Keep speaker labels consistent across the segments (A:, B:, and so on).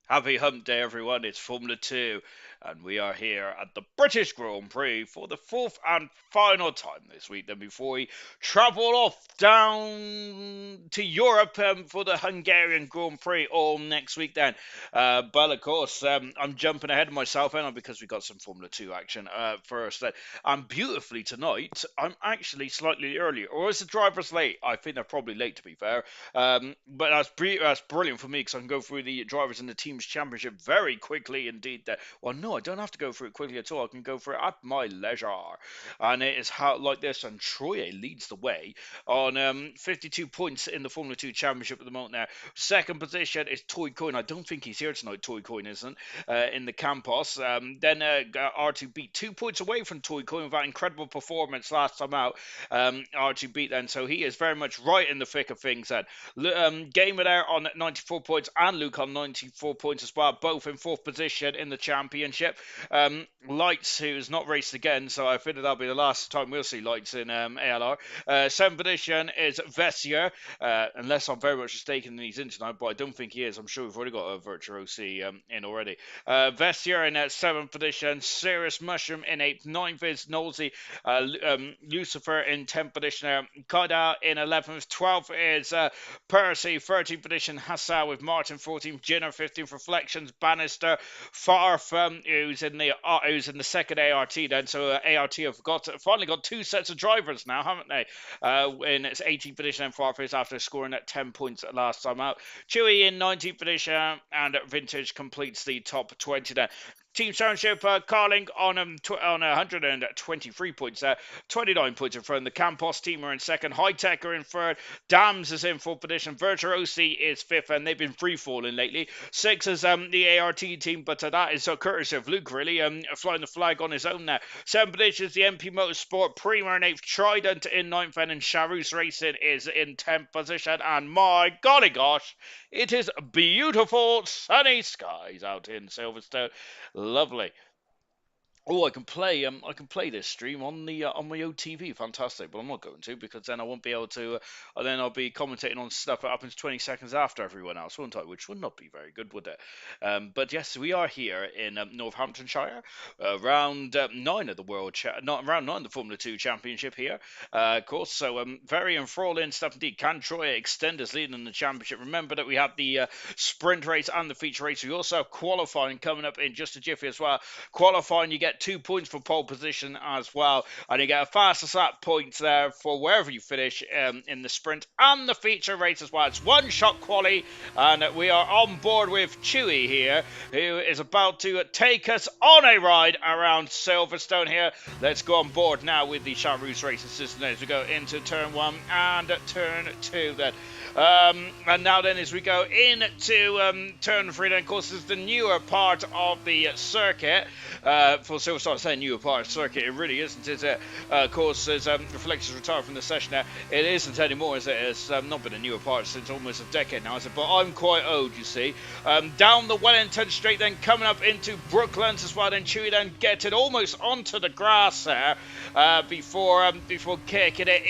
A: Happy Hump Day, everyone. It's Formula 2, and we are here at the British Grand Prix for the fourth and final time this week. Then, before we travel off down to Europe for the Hungarian Grand Prix all next week, then. But of course, I'm jumping ahead of myself, and because we got some Formula 2 action first. And beautifully tonight, I'm actually slightly earlier. Or is the drivers late? I think they're probably late, to be fair. But that's brilliant for me because I can go through the drivers in the team's championship very quickly indeed. Well, no, I don't have to go through it quickly at all. I can go through it at my leisure. And it is how like this. And Troye leads the way on 52 points in the Formula 2 championship at the moment now. Second position is Toy Coin. I don't think he's here tonight. Toy Coin isn't in the Campos. Then R2 beat 2 points away from Toy Coin with that incredible performance last time out. R2 beat then, so he is very much right in the thick of things then. Gamer there on 94 points and Luke on 94 points as well, both in fourth position in the championship. Lights, who's not raced again, so I think that'll be the last time we'll see Lights in ALR. Seventh position is Vessier, unless I'm very much mistaken and he's in tonight, but I don't think he is. I'm sure we've already got a Virtuosi in already. Vessier in seventh position, Cirrus Mushroom in eighth, ninth is Nosey, Lucifer in 10th position, Kaida in 11th, 12th is Percy, 13th position, Hassan with Martin, 14th, Jinner, 15th, Reflections, Bannister, Farf, who's in the second ART then, so ART have finally got two sets of drivers now, haven't they? In its 18th position, and Farf is after scoring at 10 points last time out. Chewy in 19th position, and Vintage completes the top 20 then. Team Championship, Carling on 123 points there, 29 points in front. The Campos team are in second, High Tech are in third, Dams is in fourth position, Virtuosi is fifth, and they've been free falling lately. Six is the ART team, but that is courtesy of Luke, really, flying the flag on his own there. Seven positions, the MP Motorsport, Prima in eighth, Trident in ninth, and Charus Racing is in 10th position. And my golly gosh, it is beautiful sunny skies out in Silverstone. Lovely. Oh, I can play this stream on my OTV. Fantastic, but I'm not going to because then I won't be able to. Then I'll be commentating on stuff that happens 20 seconds after everyone else, won't I? Which would not be very good, would it? But yes, we are here in Northamptonshire, round nine of the not round nine of the Formula Two Championship here, of course. So very enthralling stuff indeed. Can Troy extend his lead in the championship? Remember that we have the sprint race and the feature race. We also have qualifying coming up in just a jiffy as well. Qualifying, you get 2 points for pole position as well, and you get a fastest lap points there for wherever you finish in the sprint and the feature race as well. It's one shot quali, and we are on board with Chewy here, who is about to take us on a ride around Silverstone here. Let's go on board now with the Charus Racing System as we go into turn one and turn two then. And now then, as we go into turn three, then of course is the newer part of the circuit. For Silverstone, saying newer part of the circuit, it really isn't, is it? Of course, as Reflections retired from the session now, it isn't anymore, is it? It's not been a newer part since almost a decade now, is it? But I'm quite old, you see. Down the Wellington Straight, then coming up into Brooklands as well, then Chewy then getting almost onto the grass there before kicking it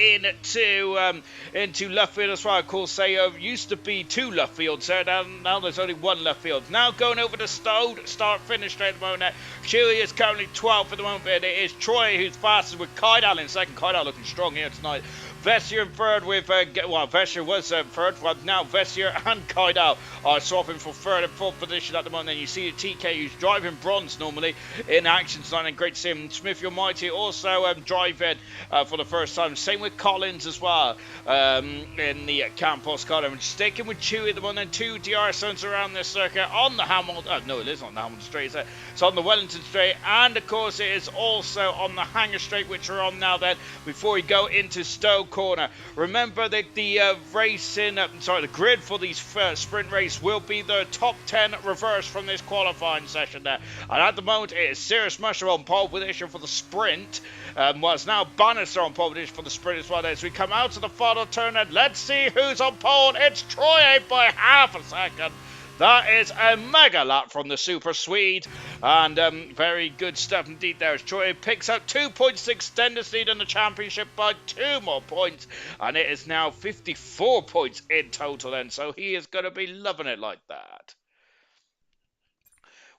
A: into left field as well. Of course, they used to be two left fields there. Now there's only one left field. Now going over to Stowe, start-finish straight at the moment. Chewy is currently 12th at the moment. It is Troy who's fastest with Kaidal in second. Kaidal looking strong here tonight. Vessier in third with, Vessier was third, but now Vessier and Kaidal are swapping for third and fourth position at the moment. And you see TK, who's driving bronze normally in action tonight, and great to see him. Smith Almighty also driving for the first time. Same with Collins as well in the Campos car. And sticking with Chewy at the moment, and two DR zones around this circuit on the Hamilton. No, it is on the Hamilton Straight. It's on the Wellington Straight, and of course it is also on the Hanger Straight, which we're on now. Then before we go into Stowe Corner, remember that the the grid for these sprint race will be the top 10 reverse from this qualifying session there. And at the moment it is Cirrus Mushroom on pole position for the sprint, whilst now Bannister on pole position for the sprint as well. As we come out to the final turn, and let's see who's on pole. It's Troy by half a second. That is a mega lap from the Super Swede, and very good stuff indeed there as Troy picks up 2 points to extend his lead in the championship by 2 more points, and it is now 54 points in total then, so he is going to be loving it like that.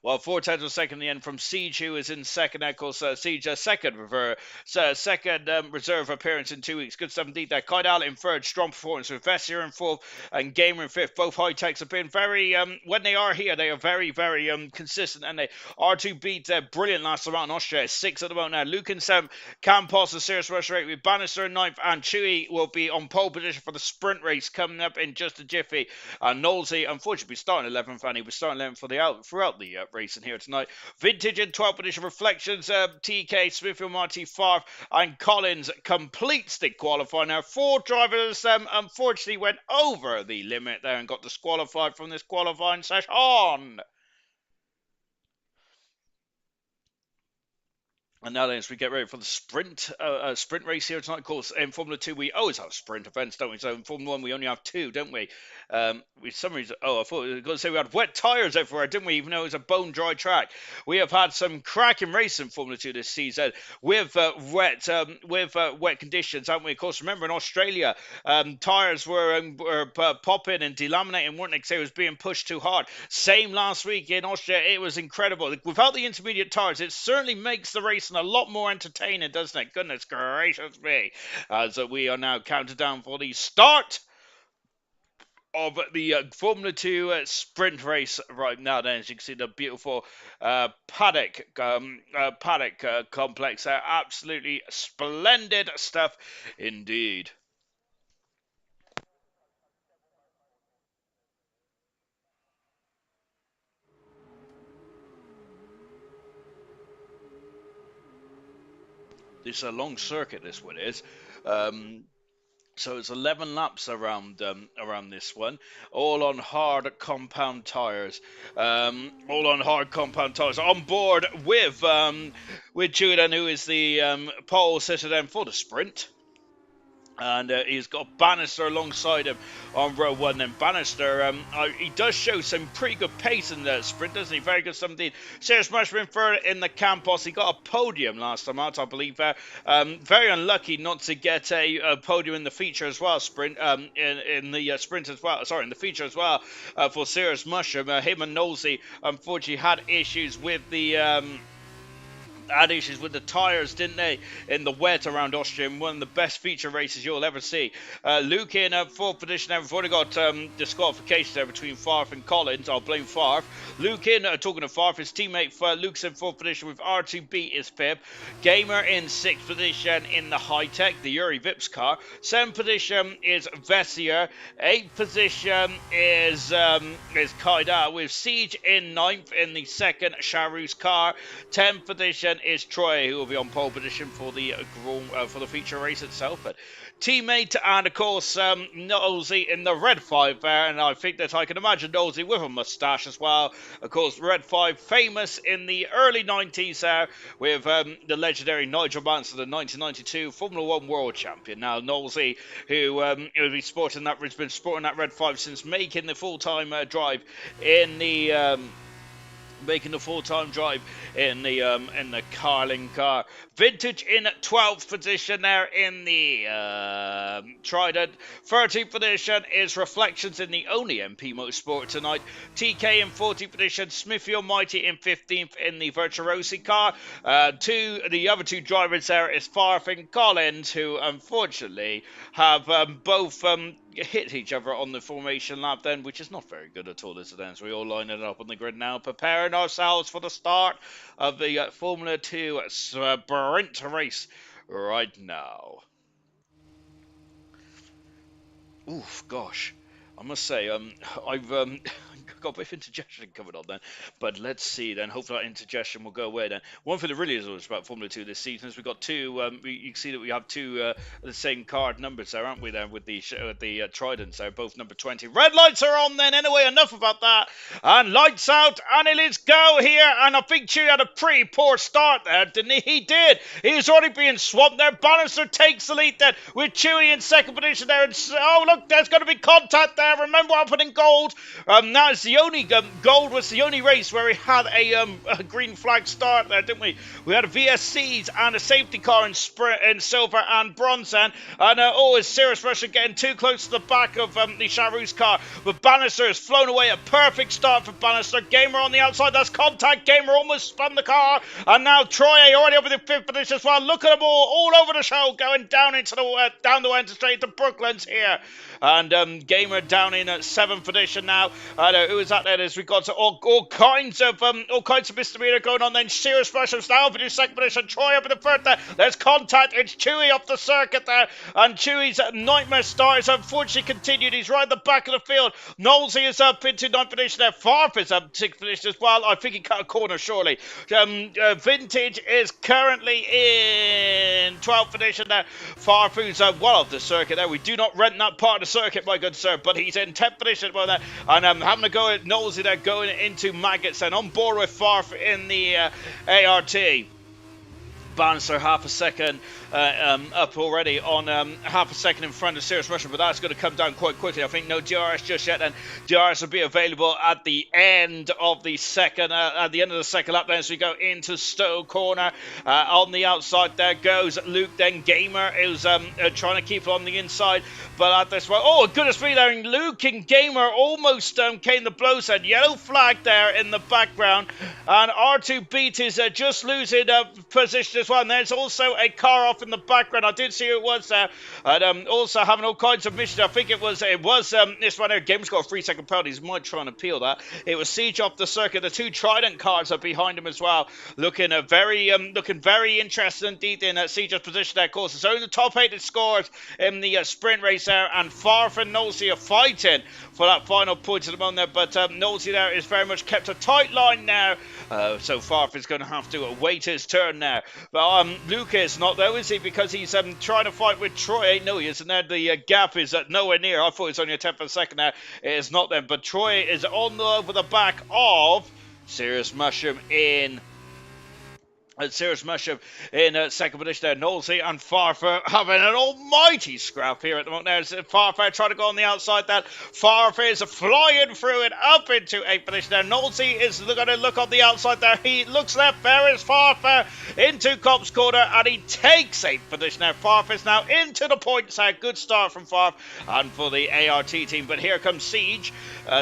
A: Well, 4 tenths of a second in the end from Siege, who is in second. Of course, Siege, second reserve appearance in 2 weeks. Good stuff indeed there. Kydal in third, strong performance with Vessier in fourth and Gamer in fifth. Both high techs have been very, when they are here, they are very, very consistent, and they R2 beat brilliant last round in Austria. 6 at the moment now. Luke in seventh, Campos a serious rush rate with Bannister in ninth, and Chewy will be on pole position for the sprint race coming up in just a jiffy. And Knowlesy, unfortunately, starting 11th, and he was starting 11th for throughout the racing here tonight. Vintage in 12th position, Reflections, TK, Smithfield Marty, Farf, and Collins completes the qualifying. Now, 4 drivers unfortunately went over the limit there and got disqualified from this qualifying session. And now then, as we get ready for the sprint race here tonight, of course, in Formula 2, we always have sprint events, don't we? So in Formula 1, we only have 2, don't we? For some reason, I thought I was going to say we had wet tyres everywhere, didn't we? Even though it was a bone-dry track. We have had some cracking racing in Formula 2 this season with wet conditions, haven't we? Of course, remember in Australia, tyres were popping and delaminating, weren't they? Because it was being pushed too hard. Same last week in Austria, it was incredible. Without the intermediate tyres, it certainly makes the race a lot more entertaining, doesn't it? Goodness gracious me. As we are now counted down for the start of the Formula 2 sprint race right now. Then, as you can see, the beautiful paddock complex there. Absolutely splendid stuff indeed. This is a long circuit, this one is. So it's 11 laps around this one, all on hard compound tires. On board with Julian, who is the pole sitter then for the sprint. And he's got Bannister alongside him on row 1. And Bannister, he does show some pretty good pace in the sprint, doesn't he? Very good 17. Serious Mushroom further in the Campos. He got a podium last time out, I believe. Very unlucky not to get a podium in the feature as well. In the sprint as well. Sorry, in the feature as well for Serious Mushroom. Him and Knowlesy unfortunately had issues with the tyres, didn't they, in the wet around Austria, one of the best feature races you'll ever see. Luke in fourth position there. We've already got disqualification there between Farf and Collins. I'll blame Farf. Luke in, talking to Farf, his teammate Luke's in fourth position with R2B is fifth. Gamer in sixth position in the high-tech, the Yuri Vips car. Seventh position is Vessier. Eighth position is Kaida, with Siege in ninth in the second Charu's car. 10th position is Troy, who will be on pole position for the feature race itself. But teammate and of course Knowlesy in the red 5 there, and I think that I can imagine Knowlesy with a moustache as well. Of course, red 5 famous in the early 90s there with the legendary Nigel Mansell, the 1992 Formula 1 World Champion. Now Knowlesy, who has been sporting that red 5 since making the full-time drive in the Carling car. Vintage in 12th position there in the Trident. 13th position is Reflections in the only MP Motorsport tonight. TK in 14th position. Smithfield Mighty in 15th in the Virtuosi car. The other two drivers there is Farf and Collins, who unfortunately have both hit each other on the formation lap then, which is not very good at all, is it? As we all line it up on the grid now, preparing ourselves for the start of the Formula 2 sprint race right now. Oof, gosh. I must say, I've got a bit of indigestion coming on then. But let's see then. Hopefully that indigestion will go away then. One thing that really is always about Formula 2 this season is we've got two, you can see that we have two the same card numbers there, aren't we, there, with the Tridents there, both number 20. Red lights are on then. Anyway, enough about that. And lights out, and it is go here. And I think Chewy had a pretty poor start there, didn't he? He did. He's already being swamped there. Bannister takes the lead then with Chewy in second position there. And, oh, look, there's going to be contact there. Remember what happened in gold. Now was the only gold was the only race where we had a green flag start there, didn't we? We had a VSCs and a safety car in sprint in silver and bronze, and is Cirrus Russia getting too close to the back of the Charouz car? But Bannister has flown away. A perfect start for Bannister. Gamer on the outside. That's contact. Gamer almost spun the car, and now Troy already over the fifth position as well. Look at them all over the show, going down into the down the Wednesday straight to Brooklands here. And Gamer down in at 7th position now. Who is that then? As we got to all kinds of misdemeanor going on. Then Cirrus Russia's now up in 2nd position. Troy up in the 3rd there. There's contact. It's Chewy up the circuit there. And Chewy's nightmare start has unfortunately continued. He's right at the back of the field. Knowlesy is up into 9th position there. Farf is up 6th position as well. I think he cut a corner surely. Vintage is currently in 12th position there. Farf who's well off the circuit there. We do not rent that part of the circuit, my good sir, but he's in 10th position about that, and having to go at Knowlesy there, going into Maggots and on board with Farf in the ART. Bannister half a second up already on half a second in front of Cirrus Russia, but that's going to come down quite quickly. I think no DRS just yet, and DRS will be available at the end of the second lap then, as we go into Stowe Corner. On the outside there goes Luke, then Gamer is trying to keep on the inside, but at this point, oh goodness me there, Luke and Gamer almost came to blows, and yellow flag there in the background, and R2 Beat is just losing position as well, and there's also a car off in the background. I did see who it was there, and also having all kinds of missions. I think it was this one here. Gamer's got a 3-second penalty. He might try and appeal that. It was Siege off the circuit. The 2 Trident cars are behind him as well, looking very interested indeed in Siege's position there. Of course, it's only the top 8 scores in the sprint race there, and Farf and Knowlesy are fighting for that final point at the moment there, but Knowlesy there is very much kept a tight line now, so Farf is going to have to wait his turn now. But Luke is not though, is he? Because he's trying to fight with Troy. No, he isn't there. The gap is nowhere near. I thought it was only a 10th of a second there. It is not then. But Troy is over the back of Cirrus Mushroom in Cirrus Mushroom in 2nd position there. Knowlesy and Farfar having an almighty scrap here at the moment. There's Farfar trying to go on the outside there. Farfar is flying through it up into 8th position there. Knowlesy is going to look on the outside there. He looks left. There is Farfar into Cobb's Corner, and he takes 8th position there. Farfar is now into the points there. Good start from Farf and for the ART team. But here comes Siege.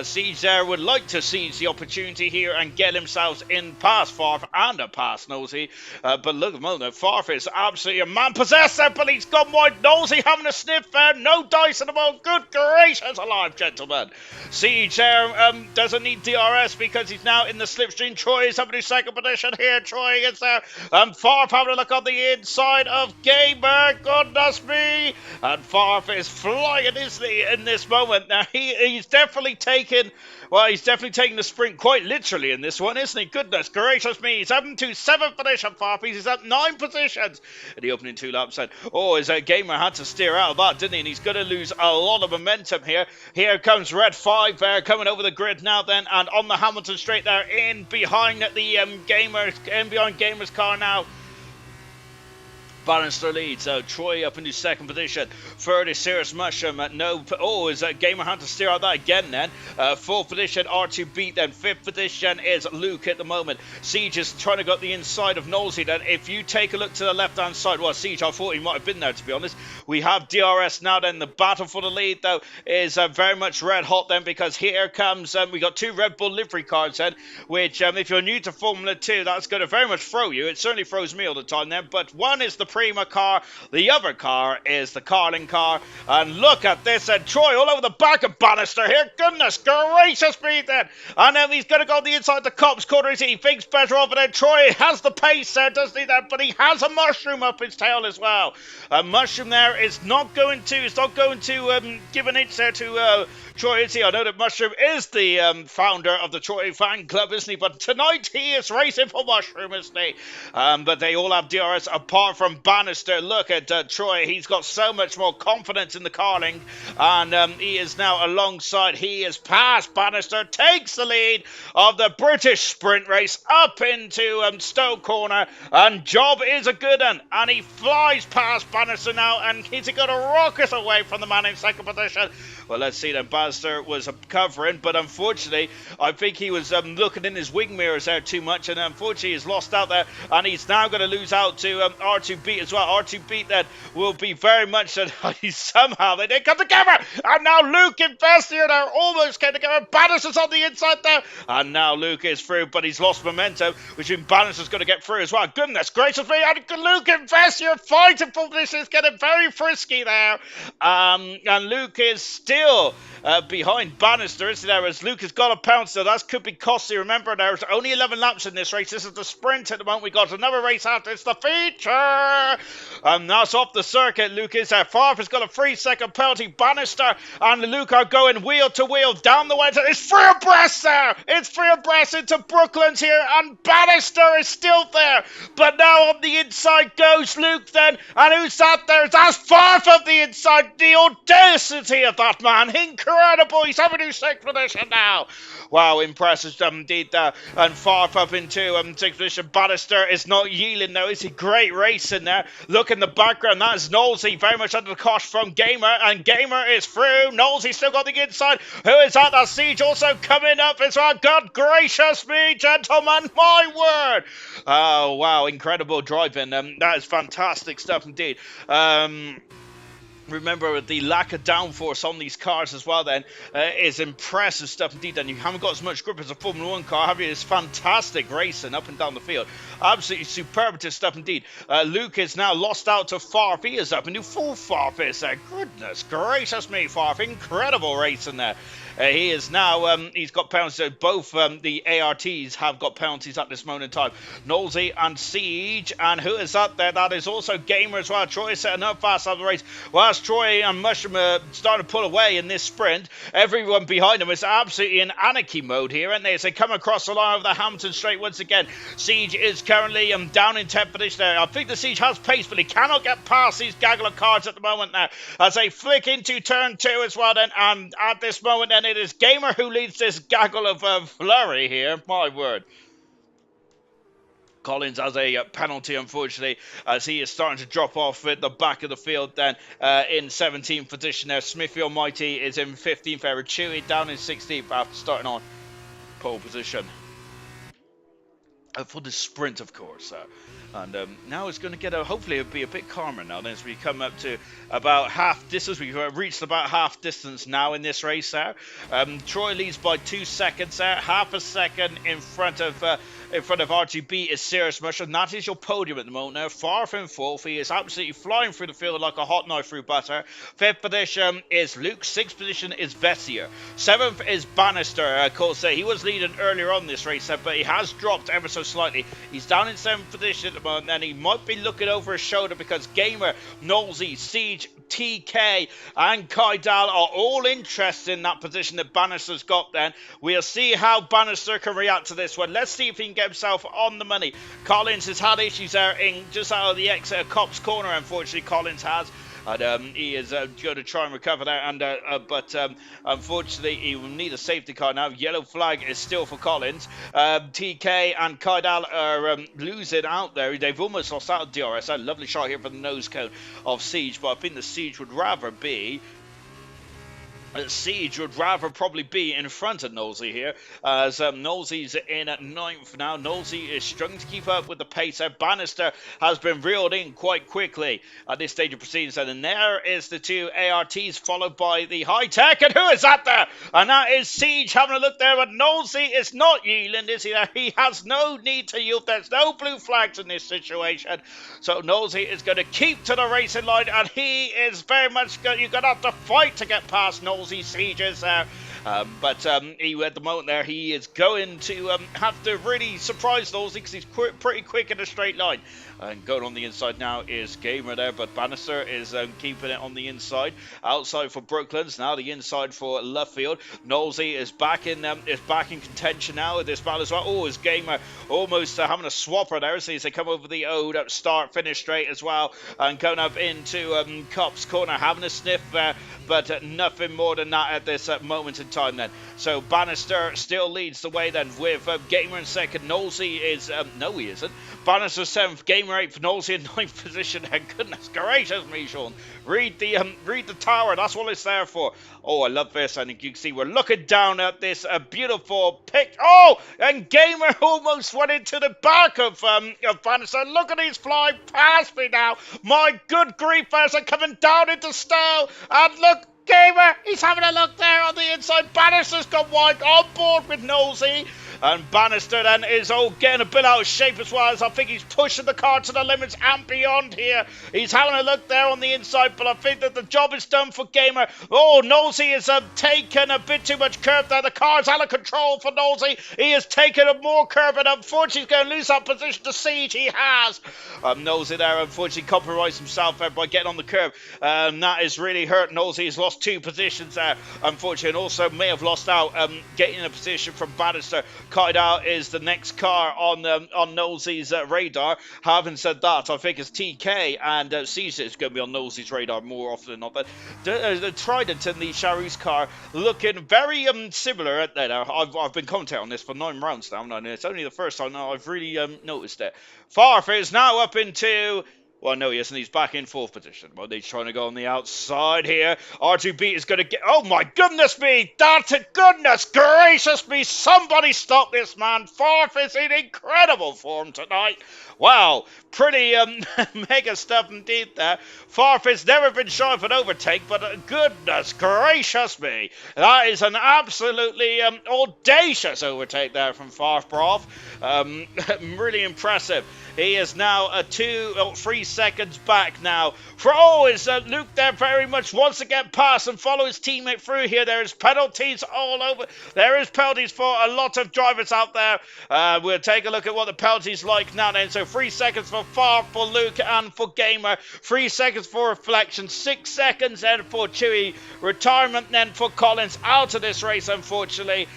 A: Siege there would like to seize the opportunity here and get himself in past Farf and a past Knowlesy. But look at the moment, Farf is absolutely a man possessed there, but he's gone wide. Knowlesy having a sniff there, no dice in the moment. Good gracious alive, gentlemen. Siege there doesn't need DRS because he's now in the slipstream. Troy is up in 2nd position here. Troy is there. Farf having a look on the inside of Gamer. Goodness me. And Farf is flying, isn't he, in this moment. Now, he's definitely taken... Well, he's definitely taking the sprint quite literally in this one, isn't he? Goodness gracious me. He's up to 7th position, Farf. He's up 9 positions in the opening 2 laps. And, his Gamer had to steer out of that, didn't he? And he's going to lose a lot of momentum here. Here comes Red 5 there, coming over the grid now then. And on the Hamilton straight there, in behind Gamer's car now. Bannister leads. So Troy up into 2nd position. 3rd is Cirrus Mushroom. Is Gamer had to steer out that again then. 4th position, R2 Beat then. 5th position is Luke at the moment. Siege is trying to go up the inside of Knowlesy then. If you take a look to the left-hand side, well, Siege, I thought he might have been there, to be honest. We have DRS now then. The battle for the lead, though, is very much red hot then, because here comes, we got 2 Red Bull livery cars then, which, if you're new to Formula 2, that's going to very much throw you. It certainly throws me all the time then, but one is the Prima car, the other car is the Carling car, and look at this, and Troy all over the back of Bannister here. Goodness gracious me then, and then he's going to go on the inside the Cops Corner. He thinks better of it, and Troy has the pace there, doesn't he, then? But he has a mushroom up his tail as well. A mushroom there is not going to give an inch there to Troy, is he? I know that Mushroom is the founder of the Troy fan club, isn't he? But tonight he is racing for Mushroom, isn't he? But they all have DRS apart from Bannister. Look at Troy. He's got so much more confidence in the Carling. And he is now alongside. He is past Bannister. Takes the lead of the British sprint race up into Stowe Corner. And job is a good one. And he flies past Bannister now. And he's going to rocket away from the man in 2nd position. Well, let's see that Bannister was covering, but unfortunately, I think he was looking in his wing mirrors there too much, and unfortunately he's lost out there, and he's now going to lose out to R2B as well. R2B then will be very much somehow they didn't come together, and now Luke and Vestier are almost came together. Bannister's on the inside there, and now Luke is through, but he's lost momentum, which means Bannister's going to get through as well. Goodness gracious me, and Luke and Vestier fighting for this is getting very frisky there, and Luke is still behind Bannister, isn't there, as Luke has got a pounce, so that could be costly. Remember, there's only 11 laps in this race. This is the sprint at the moment. We got another race after. It's the feature, and that's off the circuit. Luke is there. Farfar's got a 3-second penalty. Bannister and Luke are going wheel to wheel down the way. It's free abreast there. It's free abreast into Brooklands here, and Bannister is still there, but now on the inside goes Luke then, and who's that there? That's Farfar on the inside. The audacity of that man, incredible. He's having a 6th position now. Wow, impressive indeed there. And Farf up into 6th position. Bannister is not yielding though. It's a great race in there. Look in the background, that is Knowlesy very much under the cosh from Gamer, and Gamer is through. Knowlesy still got the inside. Who is that? That Siege also coming up as well. God gracious me, gentlemen, my word. Oh, wow, incredible driving. That is fantastic stuff indeed. Remember, the lack of downforce on these cars as well then is impressive stuff indeed, and you haven't got as much grip as a Formula 1 car, have you? It's fantastic racing up and down the field. Absolutely superlative stuff indeed. Luke is now lost out to Farf. He is up into full Farf is there. Goodness gracious me, Farf. Incredible racing there. He is now, he's got penalties. Both the ARTs have got penalties at this moment in time. Knowlesy and Siege, and who is that there? That is also Gamer as well. Troy is setting up fast out of the race. Whilst Troy and Mushroom are starting to pull away in this sprint, everyone behind them is absolutely in anarchy mode here, aren't they? As they come across the line of the Hampton Straight once again. Siege is currently down in 10th position there. I think the Siege has pace, but he cannot get past these gaggle of cars at the moment now. As they flick into turn 2 as well then, and at this moment then, it is Gamer who leads this gaggle of flurry here. My word. Collins has a penalty, unfortunately, as he is starting to drop off at the back of the field then in 17th position there. Smithy Almighty is in 15th there. Chewy down in 16th after starting on pole position. For the sprint, of course. And now it's going to get hopefully it'll be a bit calmer now then as we come up to about half distance. We've reached about half distance now in this race there. Troy leads by 2 seconds there, half a second in front of RGB is Serious Mushroom. That is your podium at the moment now. Far from fourth. He is absolutely flying through the field like a hot knife through butter. 5th position is Luke. 6th position is Vessier. 7th is Bannister. Of course, he was leading earlier on this race, but he has dropped ever so slightly. He's down in 7th position at the moment, and he might be looking over his shoulder because Gamer, Knowlesy, Siege, TK and Kaidal are all interested in that position that Bannister's got then. We'll see how Bannister can react to this one. Let's see if he can get himself on the money. Collins has had issues there in just out of the exit of Cop's Corner, unfortunately. Collins has. And he is going to try and recover there, but unfortunately he will need a safety car now. Yellow flag is still for Collins. TK and Kaidal are losing out there. They've almost lost out of DRS. A lovely shot here for the nose cone of Siege, but I think the Siege would rather be Siege would rather probably be in front of Knowlesy here, as Knowlesy's in at 9th now. Knowlesy is struggling to keep up with the pace there. Bannister has been reeled in quite quickly at this stage of proceedings, and there is the two ARTs followed by the high tech, and who is that there? And that is Siege having a look there, but Knowlesy is not yielding, is he there? He has no need to yield. There's no blue flags in this situation, so Knowlesy is going to keep to the racing line, and he is very much you're going to have to fight to get past Knowlesy. Sieges there, but he at the moment there he is going to have to really surprise Knowlesy because he's pretty quick in a straight line. And going on the inside now is Gamer there, but Bannister is keeping it on the inside. Outside for Brooklands, now the inside for Luffield. Knowlesy is back in contention now with this battle as well. Oh, is Gamer almost having a swapper there as they come over the old start finish straight as well, and going up into Cop's Corner, having a sniff there, but nothing more than that at this moment in time then. So Bannister still leads the way then with Gamer in second. Nosey is, no he isn't. Bannister 7th, Gamer 8th, Nosey in 9th position. And goodness gracious me, Sean. Read the tower, that's what it's there for. Oh, I love this. I think you can see we're looking down at this beautiful pic. Oh, and Gamer almost went into the back of Bannister. Look at these flying past me now. My good grief, as they're coming down into Stowe. And look, Gamer, he's having a look there on the inside. Bannister's got wide on board with Nosey. And Bannister then is getting a bit out of shape as well, as I think he's pushing the car to the limits and beyond here. He's having a look there on the inside, but I think that the job is done for Gamer. Oh, Nosey has taken a bit too much curve there. The car's out of control for Nosey. He has taken a more curve, and unfortunately he's going to lose that position to Siege. He has. Nosey there unfortunately compromised himself there by getting on the curve. That has really hurt Nosey. He's lost 2 positions there, unfortunately, and also may have lost out getting a position from Bannister. Kaidal is the next car on Nosey's radar. Having said that, I think it's TK and Siege is going to be on Nosey's radar more often than not. But the Trident and the Charouz car looking very similar at that. I've been commenting on this for 9 rounds now, and it's only the first time now I've really noticed it. Farf is now up into... Well, no, he isn't. He's back in 4th position. Well, he's trying to go on the outside here. R2B is going to get... Oh, my goodness me! Goodness gracious me! Somebody stop this man! Farf is in incredible form tonight. Wow, pretty mega stuff indeed there. Farf has never been shy of an overtake, but goodness gracious me. That is an absolutely audacious overtake there from Farf Broth. Really impressive. He is now 3 seconds back now. Is Luke there very much wants to get past and follow his teammate through here. There is penalties all over. There is penalties for a lot of drivers out there. We'll take a look at what the penalties like now then. So 3 seconds for Far, for Luke and for Gamer. 3 seconds for Reflection. 6 seconds then for Chewy. Retirement then for Collins out of this race, unfortunately.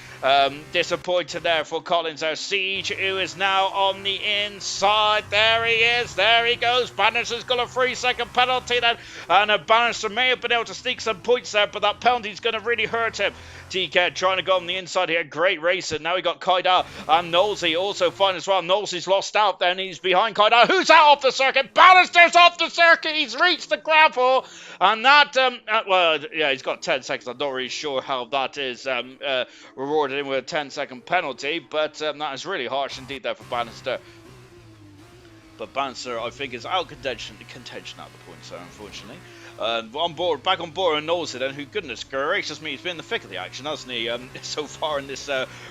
A: Disappointed there for Collins. Our Siege, who is now on the inside. There he is. There he goes. Bannister's got a 3-second penalty then. And Bannister may have been able to sneak some points there, but that penalty's going to really hurt him. TK trying to go on the inside here. Great racing. Now we got Kaidal and Nosey also fine as well. Nosey's lost out then. He's behind Kaidal. Who's out off the circuit? Bannister's off the circuit. He's reached the gravel. And that, well, yeah, he's got 10 seconds. I'm not really sure how that is rewarded him with a 10-second penalty. But that is really harsh indeed there for Bannister. But Bannister, I think, is out of contention at the point, so unfortunately. Back on board, and Nosey then, who, goodness gracious me, he's been in the thick of the action, hasn't he, so far in this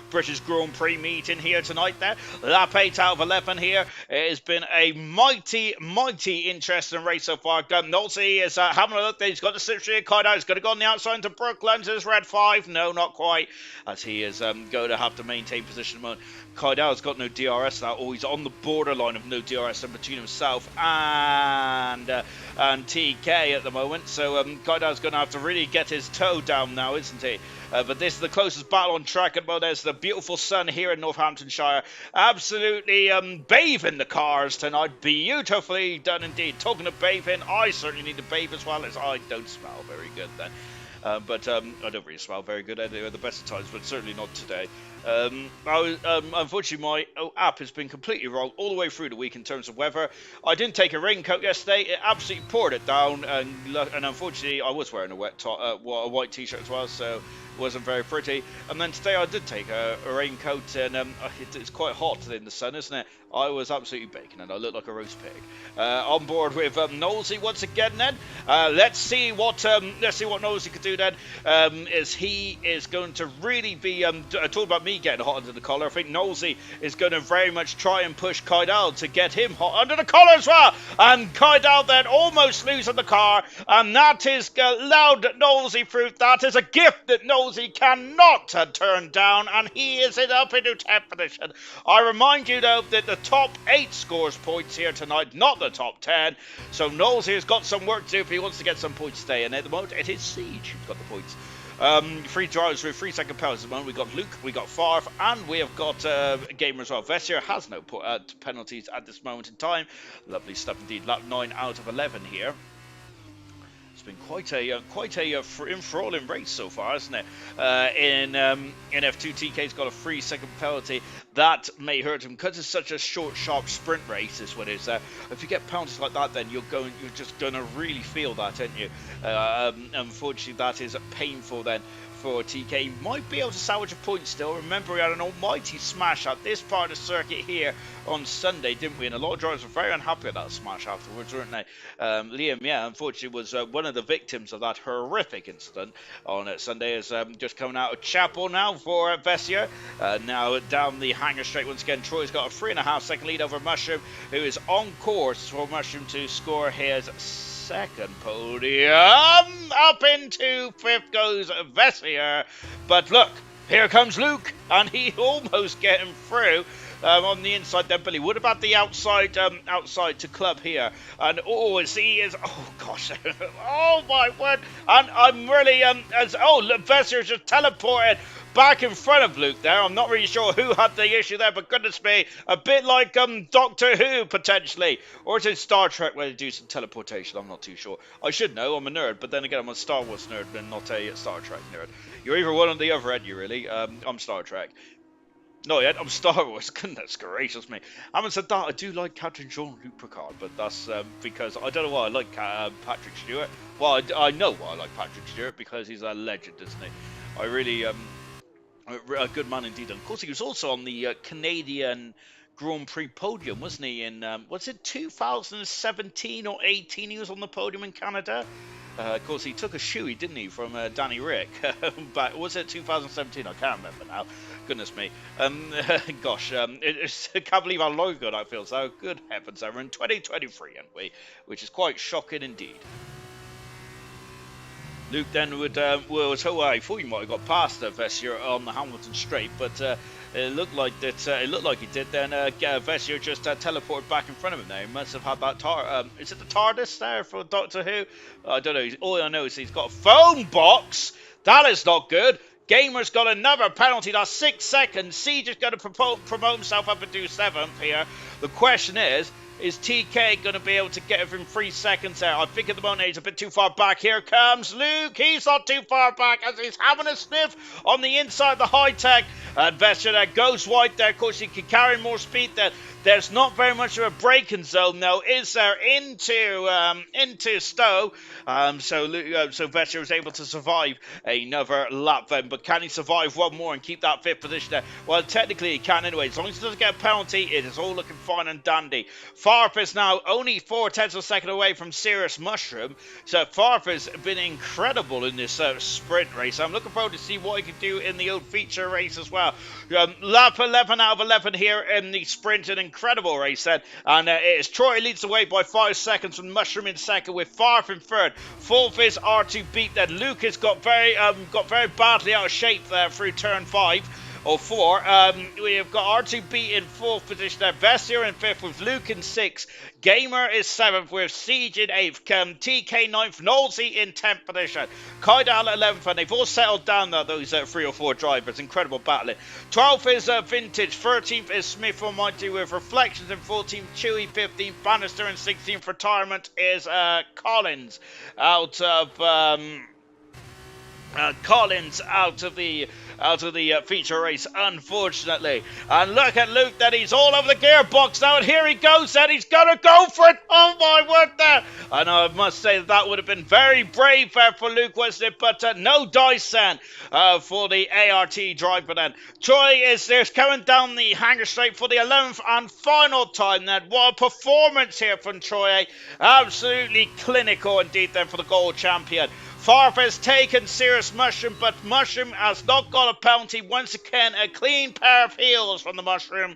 A: British Grand Prix meeting here tonight there. Lap 8 out of 11 here. It has been a mighty interesting race so far. Nosey is having a look there. He's got the slipstream kite out. He's going to go on the outside into Brooklands. Is red 5. No, not quite, as he is going to have to maintain position at the moment. Kaidal's got no DRS now, or he's on the borderline of no DRS between himself and TK at the moment. So Kaidal's going to have to really get his toe down now, isn't he? But this is the closest battle on track, and well, there's the beautiful sun here in Northamptonshire. Absolutely bathing the cars tonight. Beautifully done indeed. Talking of bathing, I certainly need to bathe as well, as I don't smell very good then. But I don't really smell very good anyway at the best of times, but certainly not today. Unfortunately, my app has been completely wrong all the way through the week in terms of weather. I didn't take a raincoat yesterday. It absolutely poured it down, and unfortunately, I was wearing a white t-shirt as well, so it wasn't very pretty. And then today I did take a raincoat, and it's quite hot in the sun, isn't it? I was absolutely baking, and I looked like a roast pig. On board with Nosey once again. Then let's see what Nosey could do then. As he is going to really be talking about me getting hot under the collar. I think Nosey is going to very much try and push Kaidal to get him hot under the collar as well. And Kaidal then almost losing the car, and that is allowed Nosey through. That is a gift that Nosey cannot turn down, and he is up into 10th position. I remind you though that the top 8 scores points here tonight, not the top 10. So Nosey has got some work to do if he wants to get some points today, and at the moment it is Siege who's got the points. 3 drivers with 3-second penalties at the moment. We've got Luke, we got Farf, and we have got Gamer as well. Vessier has no penalties at this moment in time. Lovely stuff indeed. Lap 9 out of 11 here. been quite a enthralling race so far, hasn't it? In F2, TK's got a 3-second penalty that may hurt him because it's such a short, sharp sprint race. Is what it is. If you get penalties like that, then you're just gonna really feel that, aren't you? Unfortunately, that is painful then for TK. Might be able to salvage a point still. Remember, we had an almighty smash at this part of the circuit here on Sunday, didn't we? And a lot of drivers were very unhappy with that smash afterwards, weren't they? Liam, yeah, unfortunately was one of the victims of that horrific incident on Sunday. Is just coming out of Chapel now for Vessier. Now down the hanger straight once again. Troy's got a 3.5-second lead over Mushroom, who is on course for Mushroom to score his second podium. Up into 5th goes Vessier, but look, here comes Luke, and he almost getting through on the inside then, Billy. What about the outside outside to club here? And oh, he is, oh gosh, oh my word, and I'm really Vessier just teleported back in front of Luke there. I'm not really sure who had the issue there, but goodness me, a bit like Doctor Who potentially, or is it Star Trek where they do some teleportation? I'm not too sure. I should know, I'm a nerd, but then again, I'm a Star Wars nerd and not a Star Trek nerd. You're either one or the other, aren't you, really? I'm Star Trek. Not yet, I'm Star Wars. Goodness gracious me. I haven't said that. I do like Captain Jean-Luc Picard, but that's because I don't know why I like Patrick Stewart. Well, I know why I like Patrick Stewart, because he's a legend, isn't he? I really a good man indeed. And of course, he was also on the Canadian Grand Prix podium, wasn't he? In was it 2017 or 18? He was on the podium in Canada. Of course, he took a shoey, didn't he, from Danny Rick? But was it 2017? I can't remember now. Goodness me. Gosh, I can't believe how long ago that feels. So good heavens, we're in 2023, aren't we? Which is quite shocking indeed. Luke then would, so I thought he might have got past Vessier on the Hamilton straight, but it looked like that. It looked like he did. Then Vessier just teleported back in front of him. Now he must have had that is it the TARDIS there for Doctor Who? I don't know. All I know is he's got a phone box. That is not good. Gamer's got another penalty. That's 6 seconds. Siege is going to promote himself up into 7th here. The question is TK going to be able to get it in 3 seconds there? I think at the moment he's a bit too far back. Here comes Luke. He's not too far back as he's having a sniff on the inside of the high-tech. And Vessier there goes wide there. Of course, he can carry more speed there. There's not very much of a braking zone though, is there, into Stowe. So Vessier was able to survive another lap then, but can he survive one more and keep that 5th position there? Well, technically he can anyway. As long as he doesn't get a penalty, it is all looking fine and dandy. Farf is now only 4/10 of a second away from Cirrus Mushroom. So Farf has been incredible in this sprint race. I'm looking forward to see what he can do in the old feature race as well. Lap 11 out of 11 here in the sprint, an incredible race then. And it is Troy leads the way by 5 seconds from Mushroom in 2nd with Farf in 3rd. 4th is R2 Beat then. Lucas got very badly out of shape there through turn 5. Or 4. We have got R2B in 4th position there. Vessier in 5th with Luke in 6th. Gamer is 7th with Siege in 8th. TK 9th. Nolsey in 10th position. Kaidal 11th. And they've all settled down now, those 3 or 4 drivers. Incredible battling. 12th is Vintage. 13th is Smith Almighty with Reflections in 14th. Chewy 15th. Bannister in 16th. Retirement is Collins out of the feature race, unfortunately. And look at Luke, that he's all over the gearbox now, and here he goes, and he's gonna go for it. Oh my word there. And I must say that would have been very brave for Luke, wasn't it? But no dice then for the ART driver then. Troy is there coming down the hanger straight for the 11th and final time then. What a performance here from Troy. Absolutely clinical indeed then for the gold champion. Farf has taken Cirrus Mushroom, but Mushroom has not got a penalty. Once again, a clean pair of heels from the Mushroom.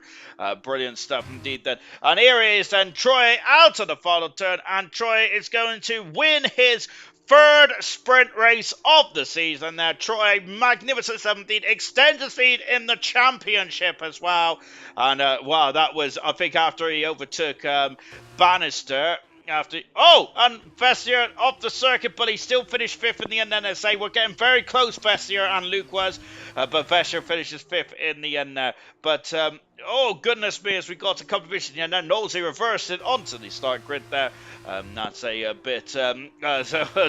A: Brilliant stuff indeed then. And here he is then, Troy out of the final turn, and Troy is going to win his 3rd sprint race of the season there. Troy, magnificent 17, extends his lead in the championship as well. And wow, that was, I think, after he overtook Bannister. And Vessier off the circuit, but he still finished 5th in the end. Then I say we're getting very close, Vessier and Luke was, but Vessier finishes 5th in the end there. But oh goodness me, as we got a couple of issues, and then Nosey reversed it onto the start grid there. That's a bit. So